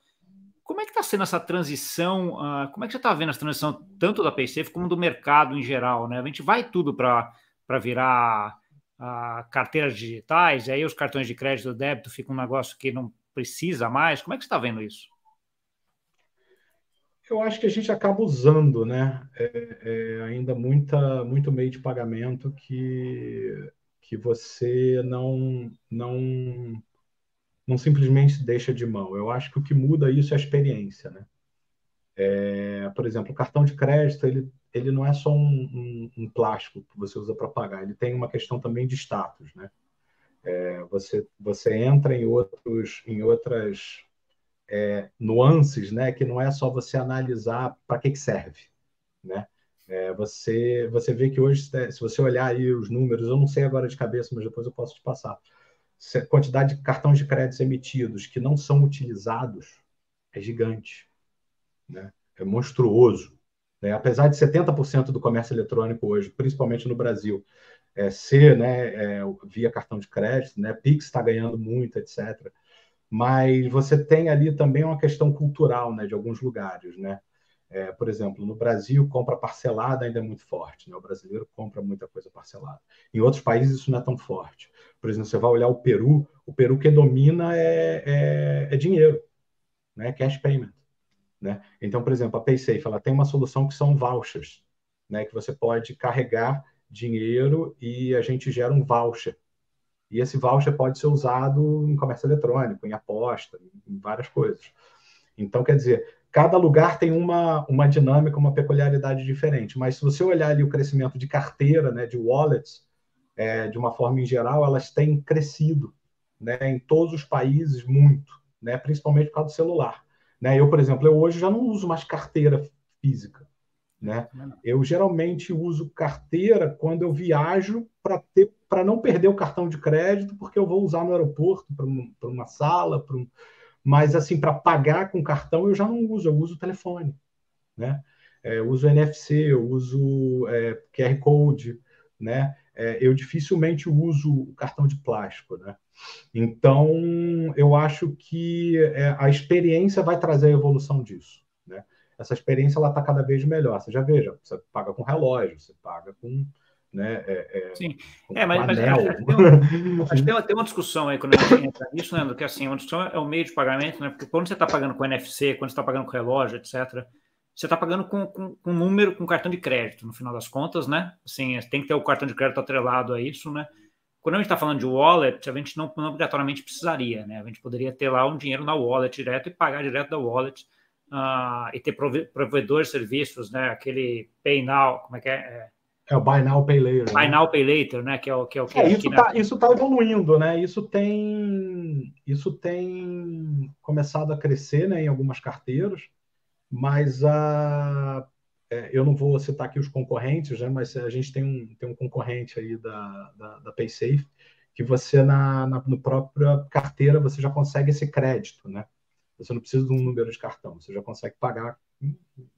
Como é que está sendo essa transição? Como é que você está vendo essa transição tanto da PaySafe como do mercado em geral, né? A gente vai tudo para virar carteiras digitais, e aí os cartões de crédito e débito ficam um negócio que não precisa mais. Como é que você está vendo isso? Eu acho que a gente acaba usando, né? Ainda muito meio de pagamento que você não simplesmente deixa de mão. Eu acho que o que muda isso é a experiência, né? Por exemplo, o cartão de crédito, ele não é só um plástico que você usa para pagar, ele tem uma questão também de status, né? Você entra em outras nuances, né? Que não é só você analisar para que serve, né? Você vê que hoje, se você olhar aí os números, eu não sei agora de cabeça, mas depois eu posso te passar. A quantidade de cartões de crédito emitidos que não são utilizados é gigante, né? É monstruoso. Né? Apesar de 70% do comércio eletrônico hoje, principalmente no Brasil, ser, né, via cartão de crédito, né? Pix está ganhando muito, etc. Mas você tem ali também uma questão cultural, né, de alguns lugares, né? Por exemplo, no Brasil, compra parcelada ainda é muito forte, né? O brasileiro compra muita coisa parcelada. Em outros países isso não é tão forte. Por exemplo, você vai olhar o Peru que domina é dinheiro, né? Cash payment. Né? Então, por exemplo, a PaySafe ela tem uma solução que são vouchers, né? Que você pode carregar dinheiro e a gente gera um voucher. E esse voucher pode ser usado em comércio eletrônico, em aposta, em várias coisas. Então, quer dizer, cada lugar tem uma dinâmica, uma peculiaridade diferente. Mas se você olhar ali o crescimento de carteira, né, de wallets, de uma forma em geral, elas têm crescido, né, em todos os países muito, né, principalmente por causa do celular. Né? Eu, por exemplo, hoje já não uso mais carteira física. Né? Eu geralmente uso carteira quando eu viajo para não perder o cartão de crédito, porque eu vou usar no aeroporto, para uma sala, mas assim, para pagar com cartão eu já não uso, eu uso o telefone. Né? Eu uso NFC, eu uso QR Code, né? Eu dificilmente uso o cartão de plástico. Né? Então, eu acho que a experiência vai trazer a evolução disso. Né? Essa experiência está cada vez melhor. Você já veja, você paga com relógio, você paga com... Né, Sim, com mas anel. acho que tem uma discussão aí quando a gente entra nisso, né, que assim, uma discussão é o meio de pagamento, né, porque quando você está pagando com NFC, quando você está pagando com relógio, etc., você está pagando com número, com cartão de crédito, no final das contas, né? Assim, tem que ter o cartão de crédito atrelado a isso, né? quando a gente está falando de wallet, a gente não obrigatoriamente precisaria, né? A gente poderia ter lá um dinheiro na wallet direto e pagar direto da wallet, e ter provedores de serviços, né? Aquele Pay Now, como é que é? É o Buy Now, Pay Later. Buy Now, Pay Later, né? Que é o que isso tá evoluindo, né? Isso tem começado a crescer, né, em algumas carteiras, mas eu não vou citar aqui os concorrentes, né? Mas a gente tem um concorrente aí da PaySafe, que você no própria carteira você já consegue esse crédito, né? Você não precisa de um número de cartão, você já consegue pagar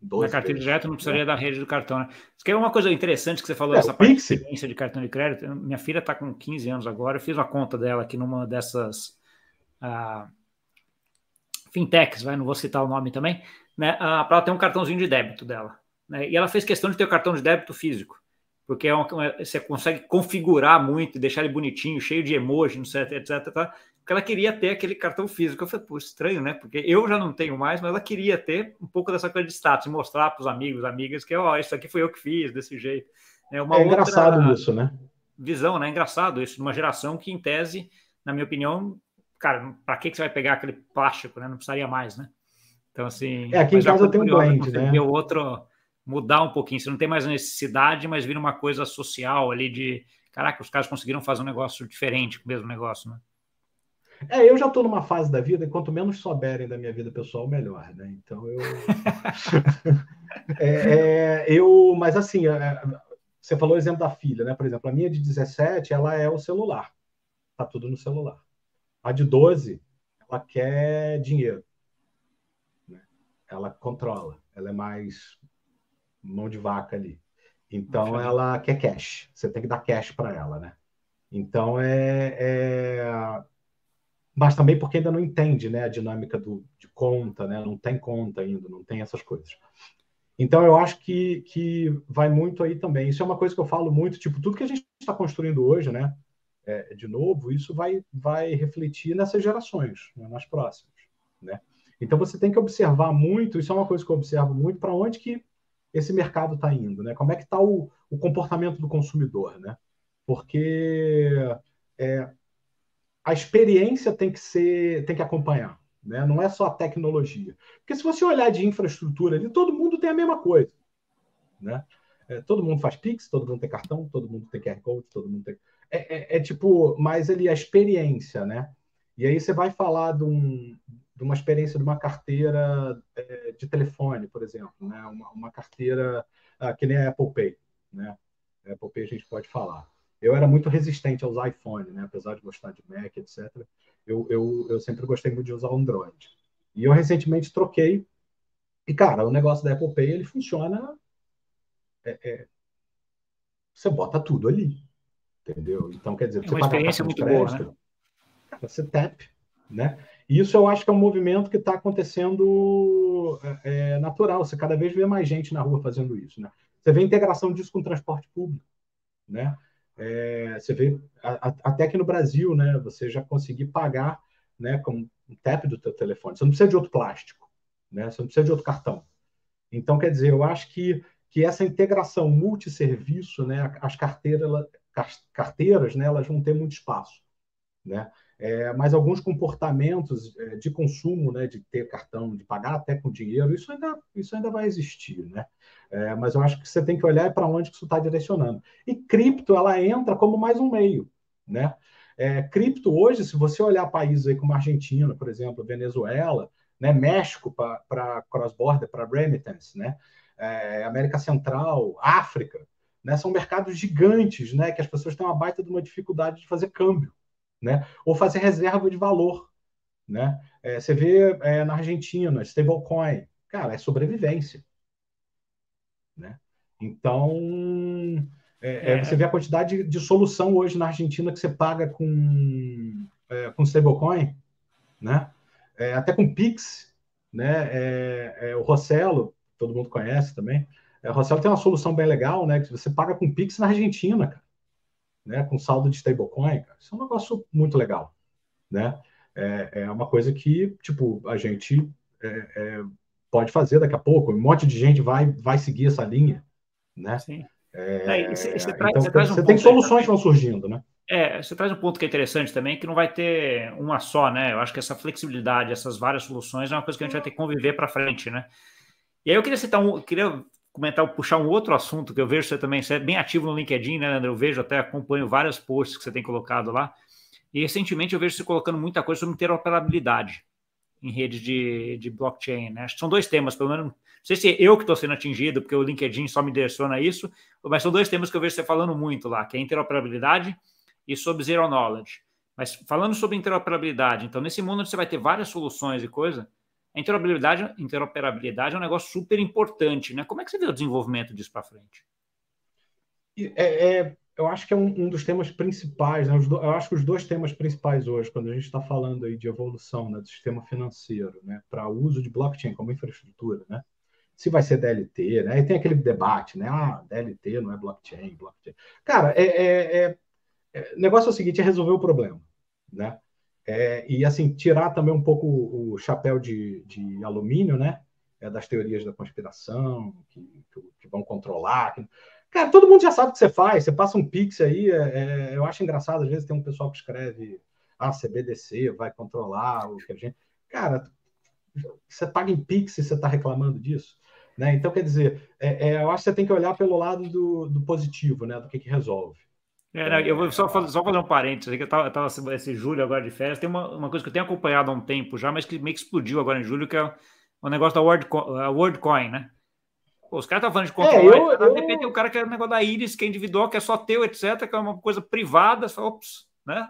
12 na carteira vezes, direto, não precisaria, né, da rede do cartão, né? Isso que é uma coisa interessante que você falou dessa parte de experiência de cartão de crédito. Minha filha está com 15 anos agora, eu fiz uma conta dela aqui numa dessas fintechs, não vou citar o nome também, né? Para ela ter um cartãozinho de débito dela, né? E ela fez questão de ter o cartão de débito físico, porque você consegue configurar muito, deixar ele bonitinho, cheio de emoji, não sei, etc. Porque ela queria ter aquele cartão físico. Eu falei, pô, estranho, né? Porque eu já não tenho mais, mas ela queria ter um pouco dessa coisa de status, mostrar para os amigos, amigas, que, isso aqui foi eu que fiz, desse jeito. É engraçado isso, né? Visão, né? Engraçado isso, numa geração que, em tese, na minha opinião, cara, para que você vai pegar aquele plástico, né? Não precisaria mais, né? Então, assim... aqui em casa tem um blend, né? O outro mudar um pouquinho. Você não tem mais necessidade, mas vira uma coisa social ali de... Caraca, os caras conseguiram fazer um negócio diferente com o mesmo negócio, né? Eu já estou numa fase da vida, e quanto menos souberem da minha vida pessoal, melhor, né? Então, mas assim, você falou o exemplo da filha, né? Por exemplo, a minha de 17, ela é o celular. Tá tudo no celular. A de 12, ela quer dinheiro, né? Ela controla. Ela é mais mão de vaca ali. Então, ela quer cash. Você tem que dar cash para ela, né? Então, mas também porque ainda não entende, né, a dinâmica de conta, né? Não tem conta ainda, não tem essas coisas. Então, eu acho que vai muito aí também. Isso é uma coisa que eu falo muito, tipo, tudo que a gente está construindo hoje, né? De novo, isso vai refletir nessas gerações, né, nas próximas, né? Então, você tem que observar muito, isso é uma coisa que eu observo muito, para onde que esse mercado está indo, né? Como é que está o comportamento do consumidor, né? Porque a experiência tem que acompanhar, né? Não é só a tecnologia. Porque se você olhar de infraestrutura ali, todo mundo tem a mesma coisa, né? Todo mundo faz Pix, todo mundo tem cartão, todo mundo tem QR Code, todo mundo tem... tipo, mas ali a experiência, né? E aí você vai falar de uma experiência de uma carteira de telefone, por exemplo, né? Uma carteira que nem a Apple Pay, né? A Apple Pay a gente pode falar. Eu era muito resistente aos iPhones, né? Apesar de gostar de Mac, etc. Eu sempre gostei muito de usar o Android. E eu recentemente troquei. E, cara, o negócio da Apple Pay, ele funciona... você bota tudo ali, entendeu? Então, quer dizer, você paga a cartão de crédito, boa, né? Cara, você tap, né? E isso eu acho que é um movimento que está acontecendo natural. Você cada vez vê mais gente na rua fazendo isso, né? Você vê a integração disso com o transporte público, né? Você vê até aqui no Brasil, né? Você já conseguir pagar, né, com um tap do teu telefone. Você não precisa de outro plástico, né? Você não precisa de outro cartão. Então, quer dizer, eu acho que essa integração multisserviço, né? As carteiras, né? Elas vão ter muito espaço, né? Mas alguns comportamentos de consumo, né? De ter cartão, de pagar até com dinheiro, isso ainda vai existir, né? Mas eu acho que você tem que olhar para onde que isso está direcionando. E cripto, ela entra como mais um meio, né? Cripto hoje, se você olhar países aí como a Argentina, por exemplo, Venezuela, né? México para cross-border, para remittance, né? América Central, África, né? São mercados gigantes, né? Que as pessoas têm uma baita de uma dificuldade de fazer câmbio, né? Ou fazer reserva de valor, né? Você vê na Argentina, stablecoin, cara, é sobrevivência, né? Então, você vê a quantidade de solução hoje na Argentina que você paga com stablecoin, né? Até com Pix, né? O Rossello, todo mundo conhece também. O Rossello tem uma solução bem legal, né? Que você paga com Pix na Argentina, cara, né? Com saldo de stablecoin, cara. Isso é um negócio muito legal, né? É uma coisa que, tipo, a gente pode fazer daqui a pouco. Um monte de gente vai seguir essa linha, né? Sim. Então, você tem soluções que vão surgindo, né? Você traz um ponto que é interessante também, que não vai ter uma só, né? Eu acho que essa flexibilidade, essas várias soluções é uma coisa que a gente vai ter que conviver para frente, né? E aí eu queria comentar, puxar um outro assunto que eu vejo você é bem ativo no LinkedIn, né, André? Eu vejo, até acompanho vários posts que você tem colocado lá. E recentemente eu vejo você colocando muita coisa sobre interoperabilidade em redes de blockchain, né? Acho que são dois temas, pelo menos. Não sei se eu que estou sendo atingido, porque o LinkedIn só me direciona isso, mas são dois temas que eu vejo você falando muito lá, que é interoperabilidade e sobre Zero Knowledge. Mas falando sobre interoperabilidade, então, nesse mundo onde você vai ter várias soluções e coisa, a interoperabilidade é um negócio super importante, né? Como é que você vê o desenvolvimento disso para frente? Eu acho que é um dos temas principais, né? Eu acho que os dois temas principais hoje, quando a gente está falando aí de evolução, né, do sistema financeiro, né, para o uso de blockchain como infraestrutura, né? Se vai ser DLT, né? E tem aquele debate, né? DLT não é blockchain. Cara, o negócio é o seguinte, é resolver o problema, né? E assim, tirar também um pouco o chapéu de alumínio, né? Das teorias da conspiração, que vão controlar. Cara, todo mundo já sabe o que você faz. Você passa um Pix aí, eu acho engraçado, às vezes tem um pessoal que escreve CBDC vai controlar o que a gente... Cara, você paga em Pix e você está reclamando disso? Né? Então, quer dizer, eu acho que você tem que olhar pelo lado do positivo, né? Do que resolve. Eu vou só fazer um parênteses, que eu tava esse julho agora de férias, tem uma coisa que eu tenho acompanhado há um tempo já, mas que meio que explodiu agora em julho, que é o negócio da WorldCoin, né? Pô, os caras estão falando de controlar, de repente tem um cara que é o negócio da Iris, que é individual, que é só teu, etc., que é uma coisa privada, ops, né?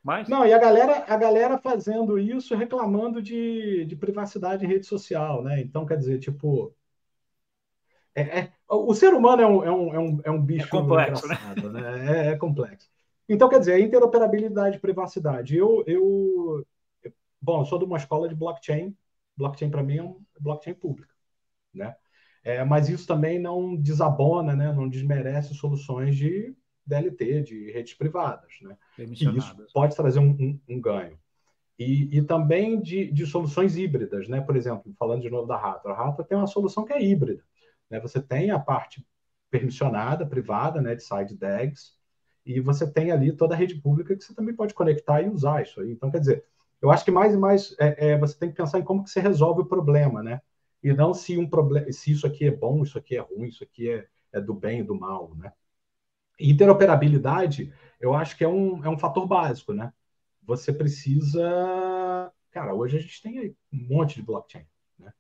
Mas... Não, e a galera fazendo isso reclamando de privacidade em rede social, né? Então, quer dizer, tipo... o ser humano é um bicho complexo, engraçado, né? É complexo. Então, quer dizer, interoperabilidade e privacidade. Bom, eu sou de uma escola de blockchain. Blockchain, para mim, é blockchain pública, né? Mas isso também não desabona, né? Não desmerece soluções de DLT, de redes privadas, né? E isso pode trazer um ganho. E também de soluções híbridas, né? Por exemplo, falando de novo da Rato. A Rato tem uma solução que é híbrida, né? Você tem a parte permissionada, privada, né? De side DAGs, e você tem ali toda a rede pública que você também pode conectar e usar isso aí. Então, quer dizer, eu acho que mais e mais você tem que pensar em como que você resolve o problema, né? E não se isso aqui é bom, isso aqui é ruim, isso aqui é do bem e do mal, né? E interoperabilidade, eu acho que é um fator básico, né? Você precisa... Cara, hoje a gente tem aí um monte de blockchain, né?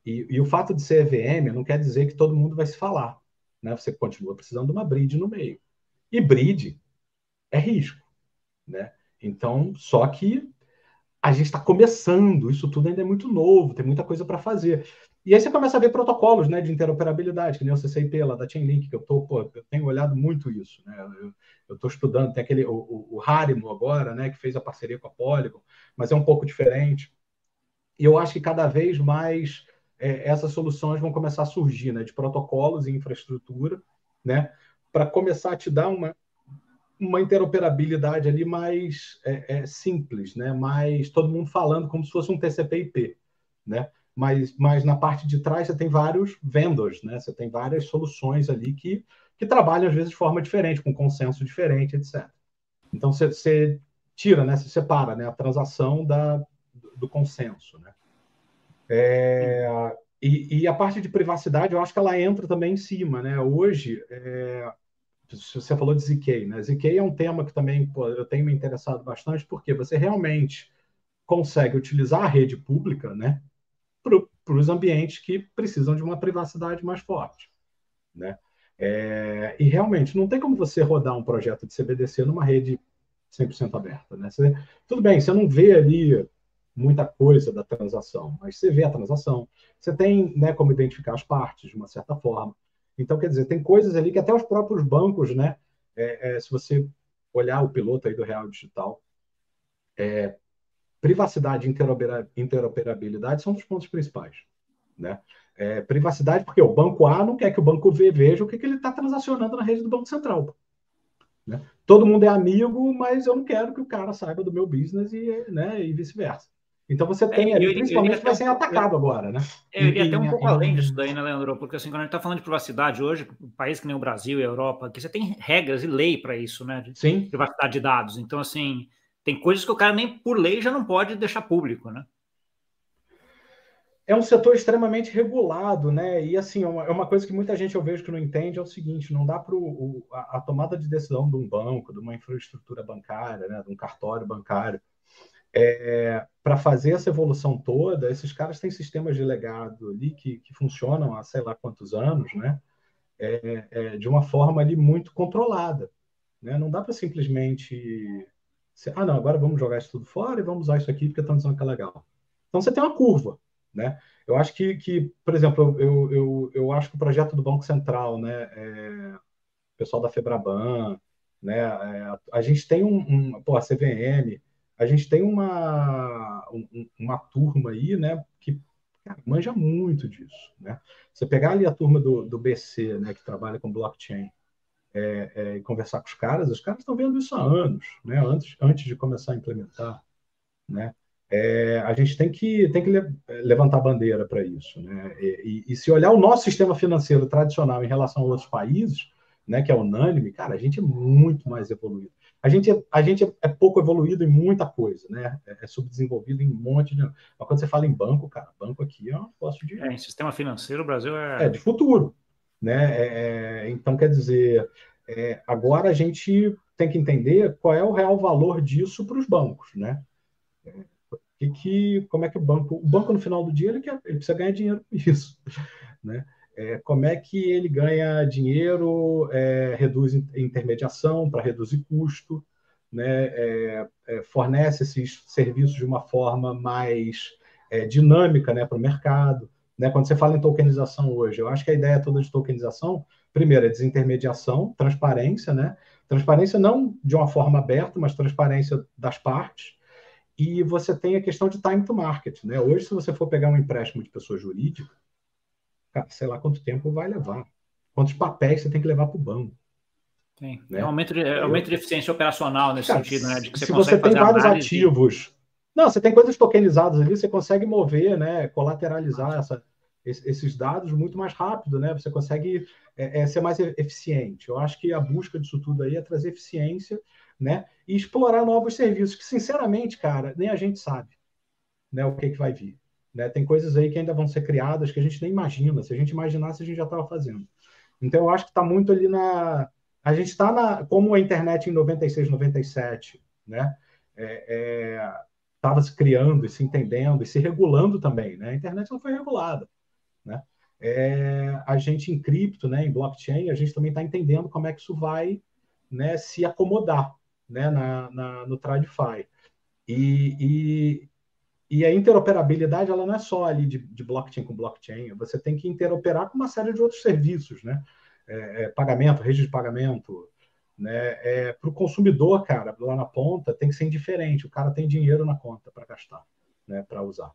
E o fato de ser EVM não quer dizer que todo mundo vai se falar, né? Você continua precisando de uma bridge no meio. E bridge é risco, né? Então, só que a gente está começando, isso tudo ainda é muito novo, tem muita coisa para fazer. E aí você começa a ver protocolos, né, de interoperabilidade, que nem o CCIP lá da Chainlink, que eu tenho olhado muito isso, né? Eu estou estudando, tem o Harimo agora, né, que fez a parceria com a Polygon, mas é um pouco diferente. E eu acho que cada vez mais essas soluções vão começar a surgir, né, de protocolos e infraestrutura, né, para começar a te dar uma interoperabilidade ali mais simples, né? Mais todo mundo falando como se fosse um TCP/IP, né? Mas na parte de trás você tem vários vendors, né? Você tem várias soluções ali que trabalham às vezes de forma diferente, com consenso diferente, etc. Então você tira, né? Você separa, né? A transação do consenso, né? E a parte de privacidade, eu acho que ela entra também em cima, né? Hoje você falou de ZK, né? ZK é um tema que também eu tenho me interessado bastante, porque você realmente consegue utilizar a rede pública, né, para os ambientes que precisam de uma privacidade mais forte, né? E realmente não tem como você rodar um projeto de CBDC numa rede 100% aberta, né? Tudo bem, você não vê ali muita coisa da transação, mas você vê a transação, você tem, né, como identificar as partes de uma certa forma. Então, quer dizer, tem coisas ali que até os próprios bancos, né? Se você olhar o piloto aí do Real Digital, privacidade e interoperabilidade são dos pontos principais, né? Privacidade porque o banco A não quer que o banco V veja o que ele está transacionando na rede do Banco Central, né? Todo mundo é amigo, mas eu não quero que o cara saiba do meu business né, e vice-versa. Então você tem ali, principalmente vai ser atacado agora, né? Eu iria até um pouco além disso daí, né, Leandro? Porque assim, quando a gente está falando de privacidade hoje, um país que nem o Brasil e a Europa, que você tem regras e lei para isso, né? Sim. Privacidade de dados. Então, assim, tem coisas que o cara nem por lei já não pode deixar público, né? É um setor extremamente regulado, né? E assim, é uma coisa que muita gente eu vejo que não entende é o seguinte: não dá para a tomada de decisão de um banco, de uma infraestrutura bancária, né? De um cartório bancário, para fazer essa evolução toda, esses caras têm sistemas de legado ali que funcionam há sei lá quantos anos, né? De uma forma ali muito controlada, né? Não dá para simplesmente não, agora vamos jogar isso tudo fora e vamos usar isso aqui porque estão dizendo que é legal. Então você tem uma curva, né? Eu acho que por exemplo, eu acho que o projeto do Banco Central, né, o pessoal da Febraban, né, a gente tem a CVM, a gente tem uma turma aí, né, que cara, manja muito disso, né? Você pegar ali a turma do BC, né, que trabalha com blockchain, e conversar com os caras estão vendo isso há anos, né? Antes de começar a implementar, né? A gente tem que levantar bandeira para isso, né? E se olhar o nosso sistema financeiro tradicional em relação a outros países, né, que é unânime, cara, a gente é muito mais evoluído. A gente é pouco evoluído em muita coisa, né? É subdesenvolvido em um monte de. Mas quando você fala em banco, cara, banco aqui é um negócio de. Em sistema financeiro, o Brasil é. De futuro, né? Então, quer dizer, agora a gente tem que entender qual é o real valor disso para os bancos, né? Como é que o banco no final do dia ele precisa ganhar dinheiro com isso, né? Como é que ele ganha dinheiro, reduz intermediação para reduzir custo, né? Fornece esses serviços de uma forma mais dinâmica, né, para o mercado, né? Quando você fala em tokenização hoje, eu acho que a ideia toda de tokenização, primeiro, é desintermediação, transparência, né? Transparência não de uma forma aberta, mas transparência das partes. E você tem a questão de time to market, né? Hoje, se você for pegar um empréstimo de pessoa jurídica, cara, sei lá quanto tempo vai levar. Quantos papéis você tem que levar para o banco. Tem. Né? Aumento de eficiência operacional nesse sentido, né? De que se você tem vários ativos. Não, você tem coisas tokenizadas ali, você consegue mover, né? Colateralizar esses dados muito mais rápido, né? Você consegue ser mais eficiente. Eu acho que a busca disso tudo aí é trazer eficiência, né? E explorar novos serviços, que, sinceramente, cara, nem a gente sabe, né, o que vai vir. Né? Tem coisas aí que ainda vão ser criadas que a gente nem imagina. Se a gente imaginasse, a gente já estava fazendo. Então, eu acho que está muito ali na... A gente está como a internet em 96, 97, né? Estava se criando e se entendendo e se regulando também, né? A internet não foi regulada, né? A gente em cripto, né, em blockchain, a gente também está entendendo como é que isso vai, né, se acomodar, né, no TradFi. E a interoperabilidade ela não é só ali de blockchain com blockchain, você tem que interoperar com uma série de outros serviços, né? Pagamento, rede de pagamento, né? Para o consumidor, cara, lá na ponta, tem que ser indiferente. O cara tem dinheiro na conta para gastar, né? Para usar.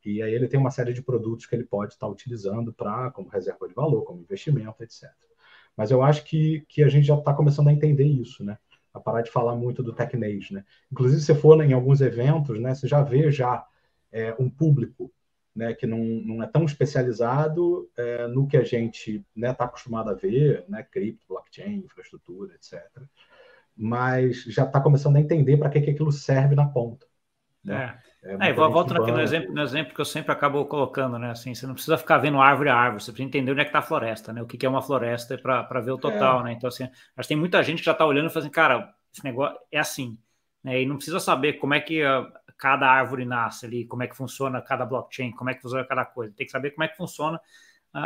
E aí ele tem uma série de produtos que ele pode estar utilizando como reserva de valor, como investimento, etc. Mas eu acho que a gente já está começando a entender isso, né? A parar de falar muito do tecnês, né? Inclusive, se você for em alguns eventos, né, você já vê um público, né, que não é tão especializado no que a gente está acostumado a ver, né, cripto, blockchain, infraestrutura, etc. Mas já está começando a entender para que aquilo serve na ponta. Né? Volto aqui no exemplo que eu sempre acabo colocando, né? Assim, você não precisa ficar vendo árvore a árvore, você precisa entender onde é que está a floresta, né? O que é uma floresta para ver o total, né? Então, assim, acho que tem muita gente que já está olhando e falando assim, cara, esse negócio é assim, né? E não precisa saber como é que cada árvore nasce ali, como é que funciona cada blockchain, como é que funciona cada coisa. Tem que saber como é que funciona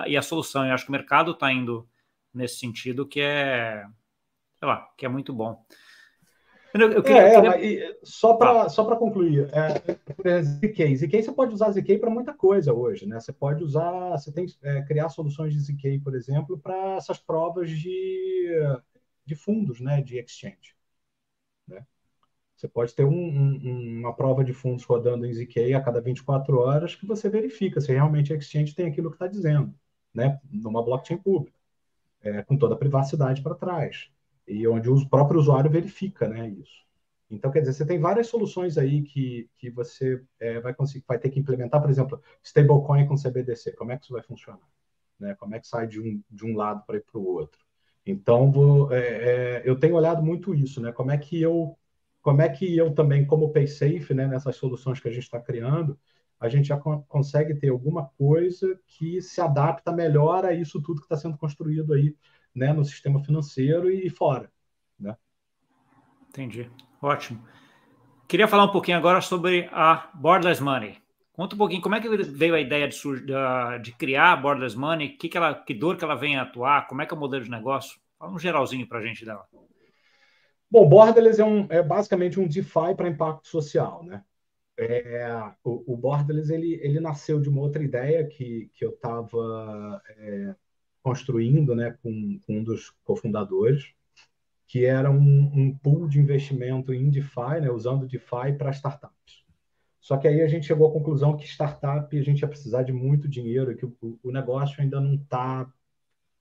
e a solução. Eu acho que o mercado está indo nesse sentido que que é muito bom. Só para concluir, ZK você pode usar ZK para muita coisa hoje, né? Você tem criar soluções de ZK, por exemplo, para essas provas de fundos, né? De exchange, né? Você pode ter uma prova de fundos rodando em ZK a cada 24 horas que você verifica se realmente a exchange tem aquilo que está dizendo, né? Numa blockchain pública, com toda a privacidade para trás. E onde o próprio usuário verifica, né, isso. Então, quer dizer, você tem várias soluções aí que você vai ter que implementar, por exemplo, stablecoin com CBDC. Como é que isso vai funcionar? Né? Como é que sai de um lado para ir para o outro? Então, eu tenho olhado muito isso, né? Como é que eu também, como PaySafe, né, nessas soluções que a gente está criando, a gente já consegue ter alguma coisa que se adapta melhor a isso tudo que está sendo construído aí, né, no sistema financeiro e fora, né? Entendi. Ótimo. Queria falar um pouquinho agora sobre a Borderless Money. Conta um pouquinho como é que veio a ideia de criar a Borderless Money, que dor que ela vem a atuar, como é que é o modelo de negócio? Fala um geralzinho para a gente dela. Bom, Borderless é basicamente um DeFi para impacto social, né? O Borderless ele nasceu de uma outra ideia que eu estava construindo, né, com um dos cofundadores, que era um pool de investimento em DeFi, né, usando DeFi para startups. Só que aí a gente chegou à conclusão que startup a gente ia precisar de muito dinheiro, que o negócio ainda não está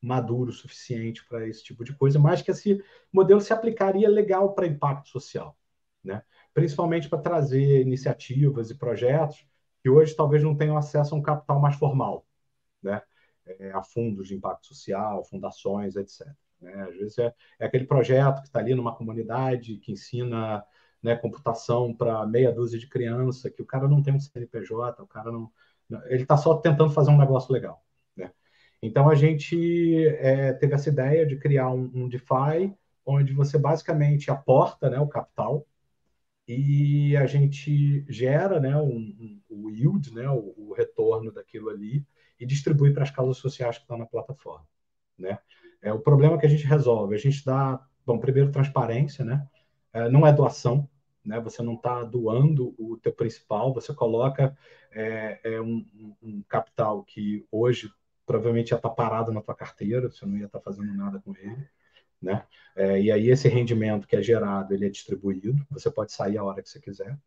maduro o suficiente para esse tipo de coisa, mas que esse modelo se aplicaria legal para impacto social, né? Principalmente para trazer iniciativas e projetos que hoje talvez não tenham acesso a um capital mais formal, né? A fundos de impacto social, fundações, etc. Né? Às vezes é aquele projeto que está ali numa comunidade que ensina, né, computação para meia dúzia de criança, que o cara não tem um CNPJ, o cara não, ele está só tentando fazer um negócio legal, né? Então a gente teve essa ideia de criar um DeFi onde você basicamente aporta, né, o capital e a gente gera, né, o yield, né, o retorno daquilo ali e distribui para as causas sociais que estão na plataforma, né? O problema que a gente resolve, a gente dá, bom, primeiro transparência, né? Não é doação, né? Você não está doando o teu principal, você coloca um capital que hoje provavelmente já está parado na tua carteira, você não ia estar fazendo nada com ele, né? E aí esse rendimento que é gerado, ele é distribuído, você pode sair a hora que você quiser,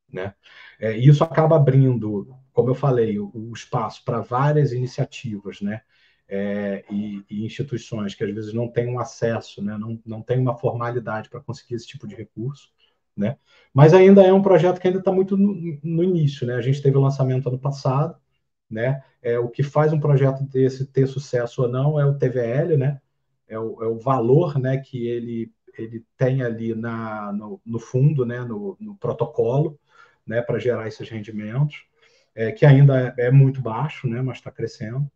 né? E isso acaba abrindo, como eu falei, o espaço para várias iniciativas, né? E instituições que às vezes não têm um acesso, né? Não têm uma formalidade para conseguir esse tipo de recurso, né? Mas ainda é um projeto que ainda está muito no início, né? A gente teve o lançamento ano passado, né? O que faz um projeto desse ter sucesso ou não é o TVL, né? É o valor, né, que ele tem ali no fundo, né, no protocolo, né, para gerar esses rendimentos, que ainda é muito baixo, né, mas está crescendo.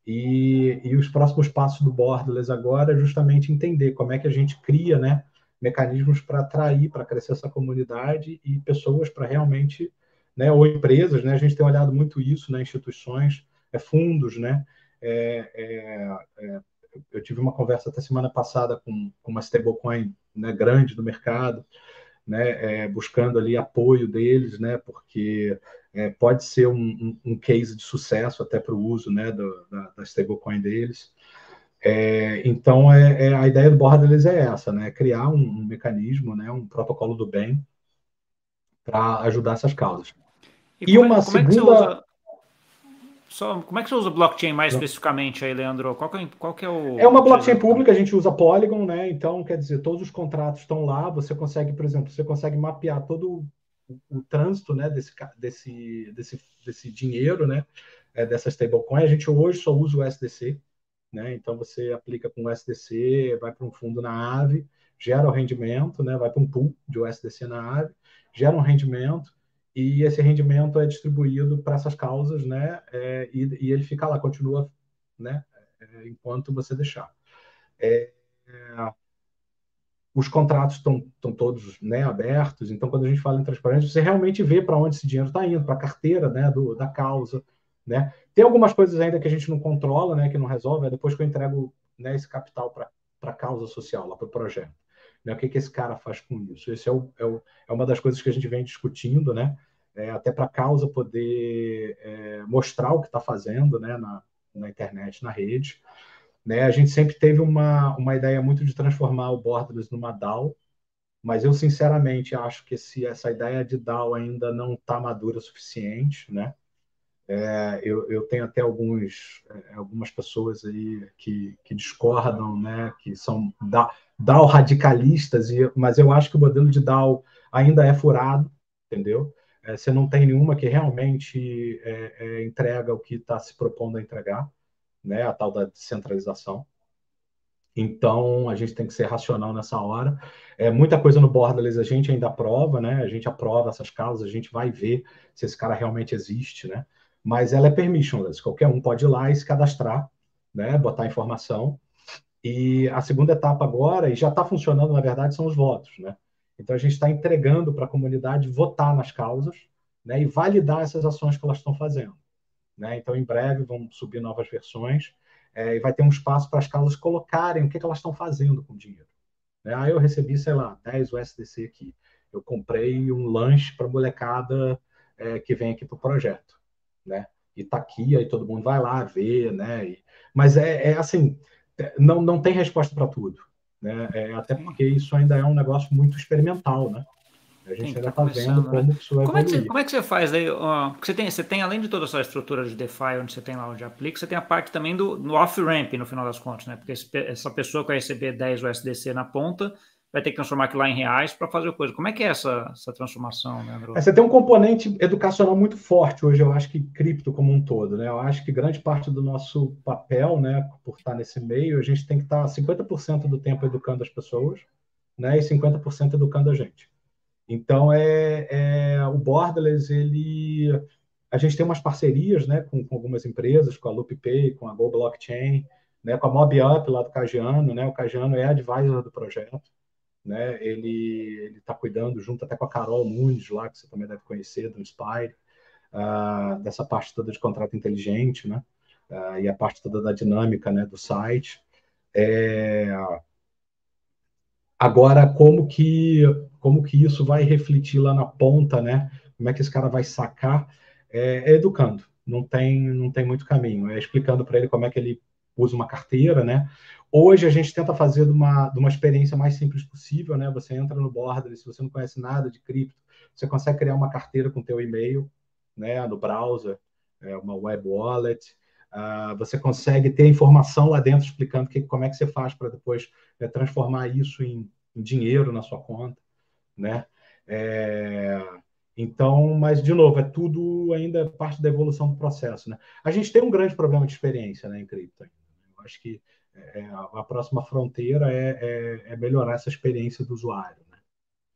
E os próximos passos do Borderless agora é justamente entender como é que a gente cria, né, mecanismos para atrair, para crescer essa comunidade e pessoas para realmente, né, ou empresas, né, a gente tem olhado muito isso, né, instituições, fundos, né, eu tive uma conversa até semana passada com uma stablecoin, né, grande do mercado, né, buscando ali apoio deles, né, porque pode ser um case de sucesso até para o uso, né, da stablecoin deles. Então, a ideia do Borderless é essa, né, criar um mecanismo, né, um protocolo do bem para ajudar essas causas. E uma como é que você segunda... usa... como é que você usa blockchain mais especificamente aí, Leandro? Qual que é o... É uma blockchain pública, a gente usa Polygon, né? Então, quer dizer, todos os contratos estão lá, você consegue, por exemplo, você consegue mapear todo o trânsito, né, desse dinheiro, né, dessa stablecoin. A gente hoje só usa o SDC, né? Então você aplica com o SDC, vai para um fundo na Aave, gera o rendimento, né? Vai para um pool de USDC na Aave, gera um rendimento e esse rendimento é distribuído para essas causas, né? E ele fica lá, continua, né? Enquanto você deixar. Os contratos estão todos, né, abertos, então quando a gente fala em transparência, você realmente vê para onde esse dinheiro está indo, para a carteira, né, da causa, né? Tem algumas coisas ainda que a gente não controla, né, que não resolve, é depois que eu entrego, né, esse capital para a causa social, lá para o projeto. Né? O que esse cara faz com isso? Esse é uma das coisas que a gente vem discutindo, né? Até para a causa poder mostrar o que está fazendo, né, na internet, na rede. Né? A gente sempre teve uma ideia muito de transformar o Borderless numa DAO, mas eu sinceramente acho que essa ideia de DAO ainda não está madura o suficiente, né? Eu tenho até algumas pessoas aí que discordam, né, que são DAO radicalistas, mas eu acho que o modelo de DAO ainda é furado, entendeu? Você não tem nenhuma que realmente entrega o que está se propondo a entregar, né, a tal da descentralização. Então, a gente tem que ser racional nessa hora. Muita coisa no Borderless a gente ainda aprova, né? A gente aprova essas causas, a gente vai ver se esse cara realmente existe, né? Mas ela é permissionless, qualquer um pode ir lá e se cadastrar, né? Botar informação. E a segunda etapa agora, e já está funcionando, na verdade, são os votos, né? Então, a gente está entregando para a comunidade votar nas causas, né? E validar essas ações que elas estão fazendo, né? Então, em breve, vão subir novas versões, e vai ter um espaço para as causas colocarem o que elas estão fazendo com o dinheiro. Aí eu recebi, sei lá, 10 USDC aqui. Eu comprei um lanche para a molecada que vem aqui para o projeto, né? E está aqui, aí todo mundo vai lá ver, né? Mas assim, não tem resposta para tudo, né? Até porque isso ainda é um negócio muito experimental, né? A gente ainda está vendo como isso vai evoluir. Como é que você faz aí? Porque você tem, além de toda essa estrutura de DeFi, onde você tem lá onde aplica, você tem a parte também do off-ramp, no final das contas, né? Porque essa pessoa que vai receber 10 USDC na ponta vai ter que transformar aquilo lá em reais para fazer coisa. Como é que é essa transformação, né, André? Você tem um componente educacional muito forte hoje, eu acho que cripto como um todo, né? Eu acho que grande parte do nosso papel, né, por estar nesse meio, a gente tem que estar 50% do tempo educando as pessoas, né, e 50% educando a gente. Então, o Borderless, a gente tem umas parcerias, né, com algumas empresas, com a LoopPay, com a Go Blockchain, né, com a MobUp lá do Cagiano, né? O Cagiano é advisor do projeto, né? Ele está cuidando, junto até com a Carol Nunes lá, que você também deve conhecer, do Inspire, dessa parte toda de contrato inteligente, né? E a parte toda da dinâmica, né, do site. Agora, como que isso vai refletir lá na ponta, né? Como é que esse cara vai sacar? Educando, não tem muito caminho. Explicando para ele como é que ele usa uma carteira, né? Hoje a gente tenta fazer de uma experiência mais simples possível, né? Você entra no Borderless, se você não conhece nada de cripto, você consegue criar uma carteira com teu e-mail, né? No browser, uma web wallet. Você consegue ter informação lá dentro explicando como é que você faz para depois transformar isso em dinheiro na sua conta, né? Então, mas de novo, tudo ainda parte da evolução do processo, né? A gente tem um grande problema de experiência, né, em cripto. Eu acho que a próxima fronteira é melhorar essa experiência do usuário,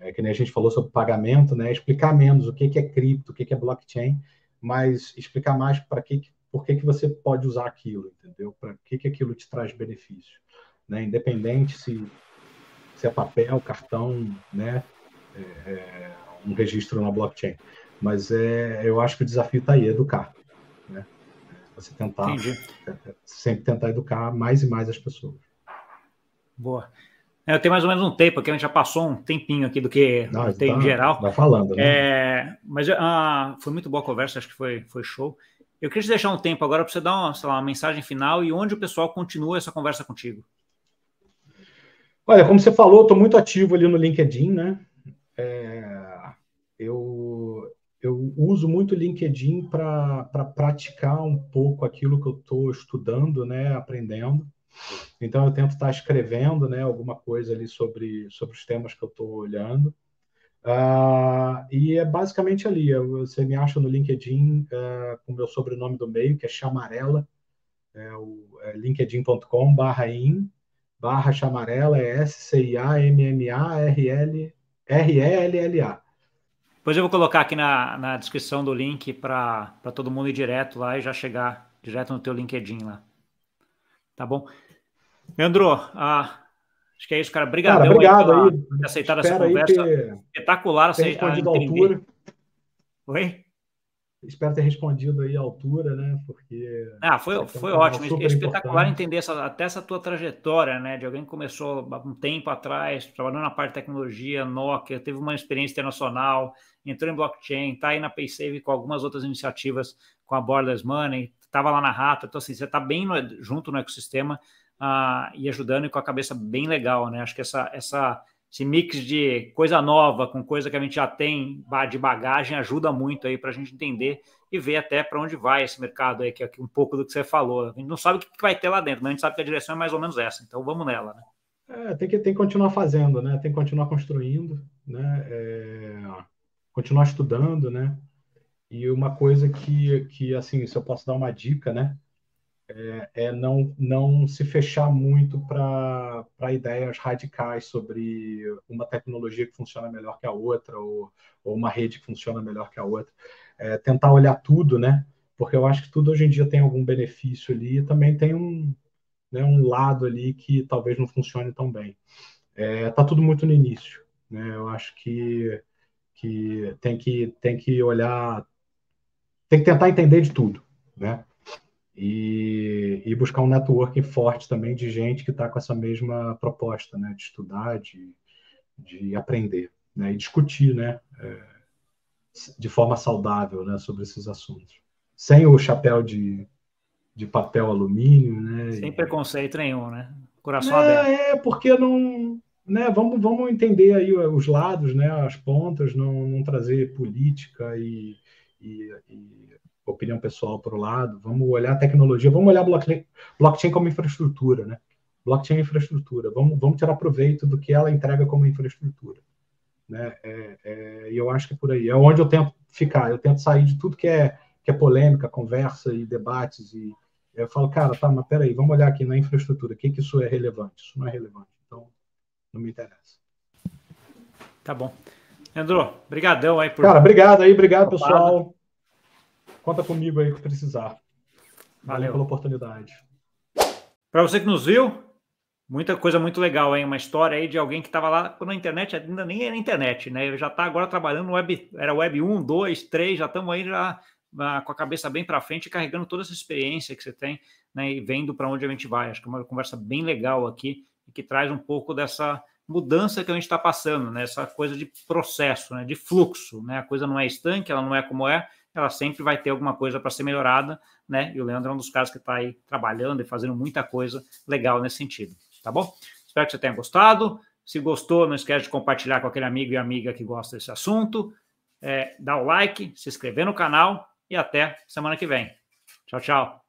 né? Que nem a gente falou sobre pagamento, né? Explicar menos o que é cripto, o que é blockchain, mas explicar mais por que você pode usar aquilo, entendeu? Para que aquilo te traz benefício, né? Independente se é papel, cartão, né? Um registro na blockchain. Mas eu acho que o desafio está aí, educar, né? Você sempre tentar educar mais e mais as pessoas. Boa. Eu tenho mais ou menos um tempo aqui, a gente já passou um tempinho aqui do que tem em geral. Vai falando, né? Mas foi muito boa a conversa, acho que foi show. Eu queria te deixar um tempo agora para você dar uma mensagem final e onde o pessoal continua essa conversa contigo. Olha, como você falou, eu estou muito ativo ali no LinkedIn, né? Eu uso muito o LinkedIn para praticar um pouco aquilo que eu estou estudando, né? Aprendendo. Então, eu tento estar escrevendo, né, alguma coisa ali sobre os temas que eu estou olhando. E é basicamente ali. Você me acha no LinkedIn com o meu sobrenome do meio, que é Chamarela, linkedin.com/in/chamarela, SCIAMMARELLA. Depois eu vou colocar aqui na descrição do link para todo mundo ir direto lá e já chegar direto no teu LinkedIn lá. Tá bom? Leandro, acho que é isso, cara. Obrigado aí por ter aceitado essa conversa espetacular. Ter respondido à altura. Oi? Espero ter respondido aí à altura, né? Porque foi ótimo. É espetacular entender até essa tua trajetória, né? De alguém que começou há um tempo atrás, trabalhando na parte de tecnologia, Nokia, teve uma experiência internacional, entrou em blockchain, está aí na PaySave com algumas outras iniciativas, com a Borderless Money, estava lá na Rata. Então, assim, você está bem junto no ecossistema e ajudando e com a cabeça bem legal, né? Acho que essa esse mix de coisa nova com coisa que a gente já tem de bagagem ajuda muito aí para a gente entender e ver até para onde vai esse mercado aí, que é um pouco do que você falou. A gente não sabe o que vai ter lá dentro, mas a gente sabe que a direção é mais ou menos essa, então vamos nela, né? Tem que continuar fazendo, né? Tem que continuar construindo, né? Continuar estudando, né? E uma coisa que assim, se eu posso dar uma dica, né? Não se fechar muito para ideias radicais sobre uma tecnologia que funciona melhor que a outra ou uma rede que funciona melhor que a outra. Tentar olhar tudo, né? Porque eu acho que tudo hoje em dia tem algum benefício ali e também tem um lado ali que talvez não funcione tão bem. Tá tudo muito no início, né? Eu acho que tem que olhar, tem que tentar entender de tudo, né? E buscar um networking forte também de gente que está com essa mesma proposta, né? De estudar, de aprender, né? E discutir, né? De forma saudável, né? Sobre esses assuntos. Sem o chapéu de papel alumínio, né? Sem preconceito nenhum, né? Coração aberto. Porque não... Né, vamos entender aí os lados, né, as pontas, não trazer política e opinião pessoal para o lado. Vamos olhar a tecnologia, vamos olhar blockchain como infraestrutura, né? Blockchain é infraestrutura. Vamos tirar proveito do que ela entrega como infraestrutura, né? E eu acho que é por aí. É onde eu tento ficar. Eu tento sair de tudo que é polêmica, conversa e debates. E eu falo, cara, tá, mas peraí, vamos olhar aqui na infraestrutura. O que isso é relevante? Isso não é relevante. Então, não me interessa. Tá bom. Leandro, brigadão aí por... Cara, obrigado aí, obrigado, pessoal. Conta comigo aí que precisar. Valeu pela oportunidade. Para você que nos viu, muita coisa muito legal, hein? Uma história aí de alguém que estava lá quando a internet ainda nem era internet, né? Ele já está agora trabalhando no web, era web 1, 2, 3, já estamos aí já com a cabeça bem para frente, carregando toda essa experiência que você tem, né? E vendo para onde a gente vai. Acho que é uma conversa bem legal aqui e que traz um pouco dessa mudança que a gente está passando, né? Essa coisa de processo, né? De fluxo, né? A coisa não é estanque, ela não é como é, ela sempre vai ter alguma coisa para ser melhorada, né? E o Leandro é um dos caras que está aí trabalhando e fazendo muita coisa legal nesse sentido, tá bom? Espero que você tenha gostado. Se gostou, não esquece de compartilhar com aquele amigo e amiga que gosta desse assunto. Dá o like, se inscrever no canal e até semana que vem. Tchau, tchau.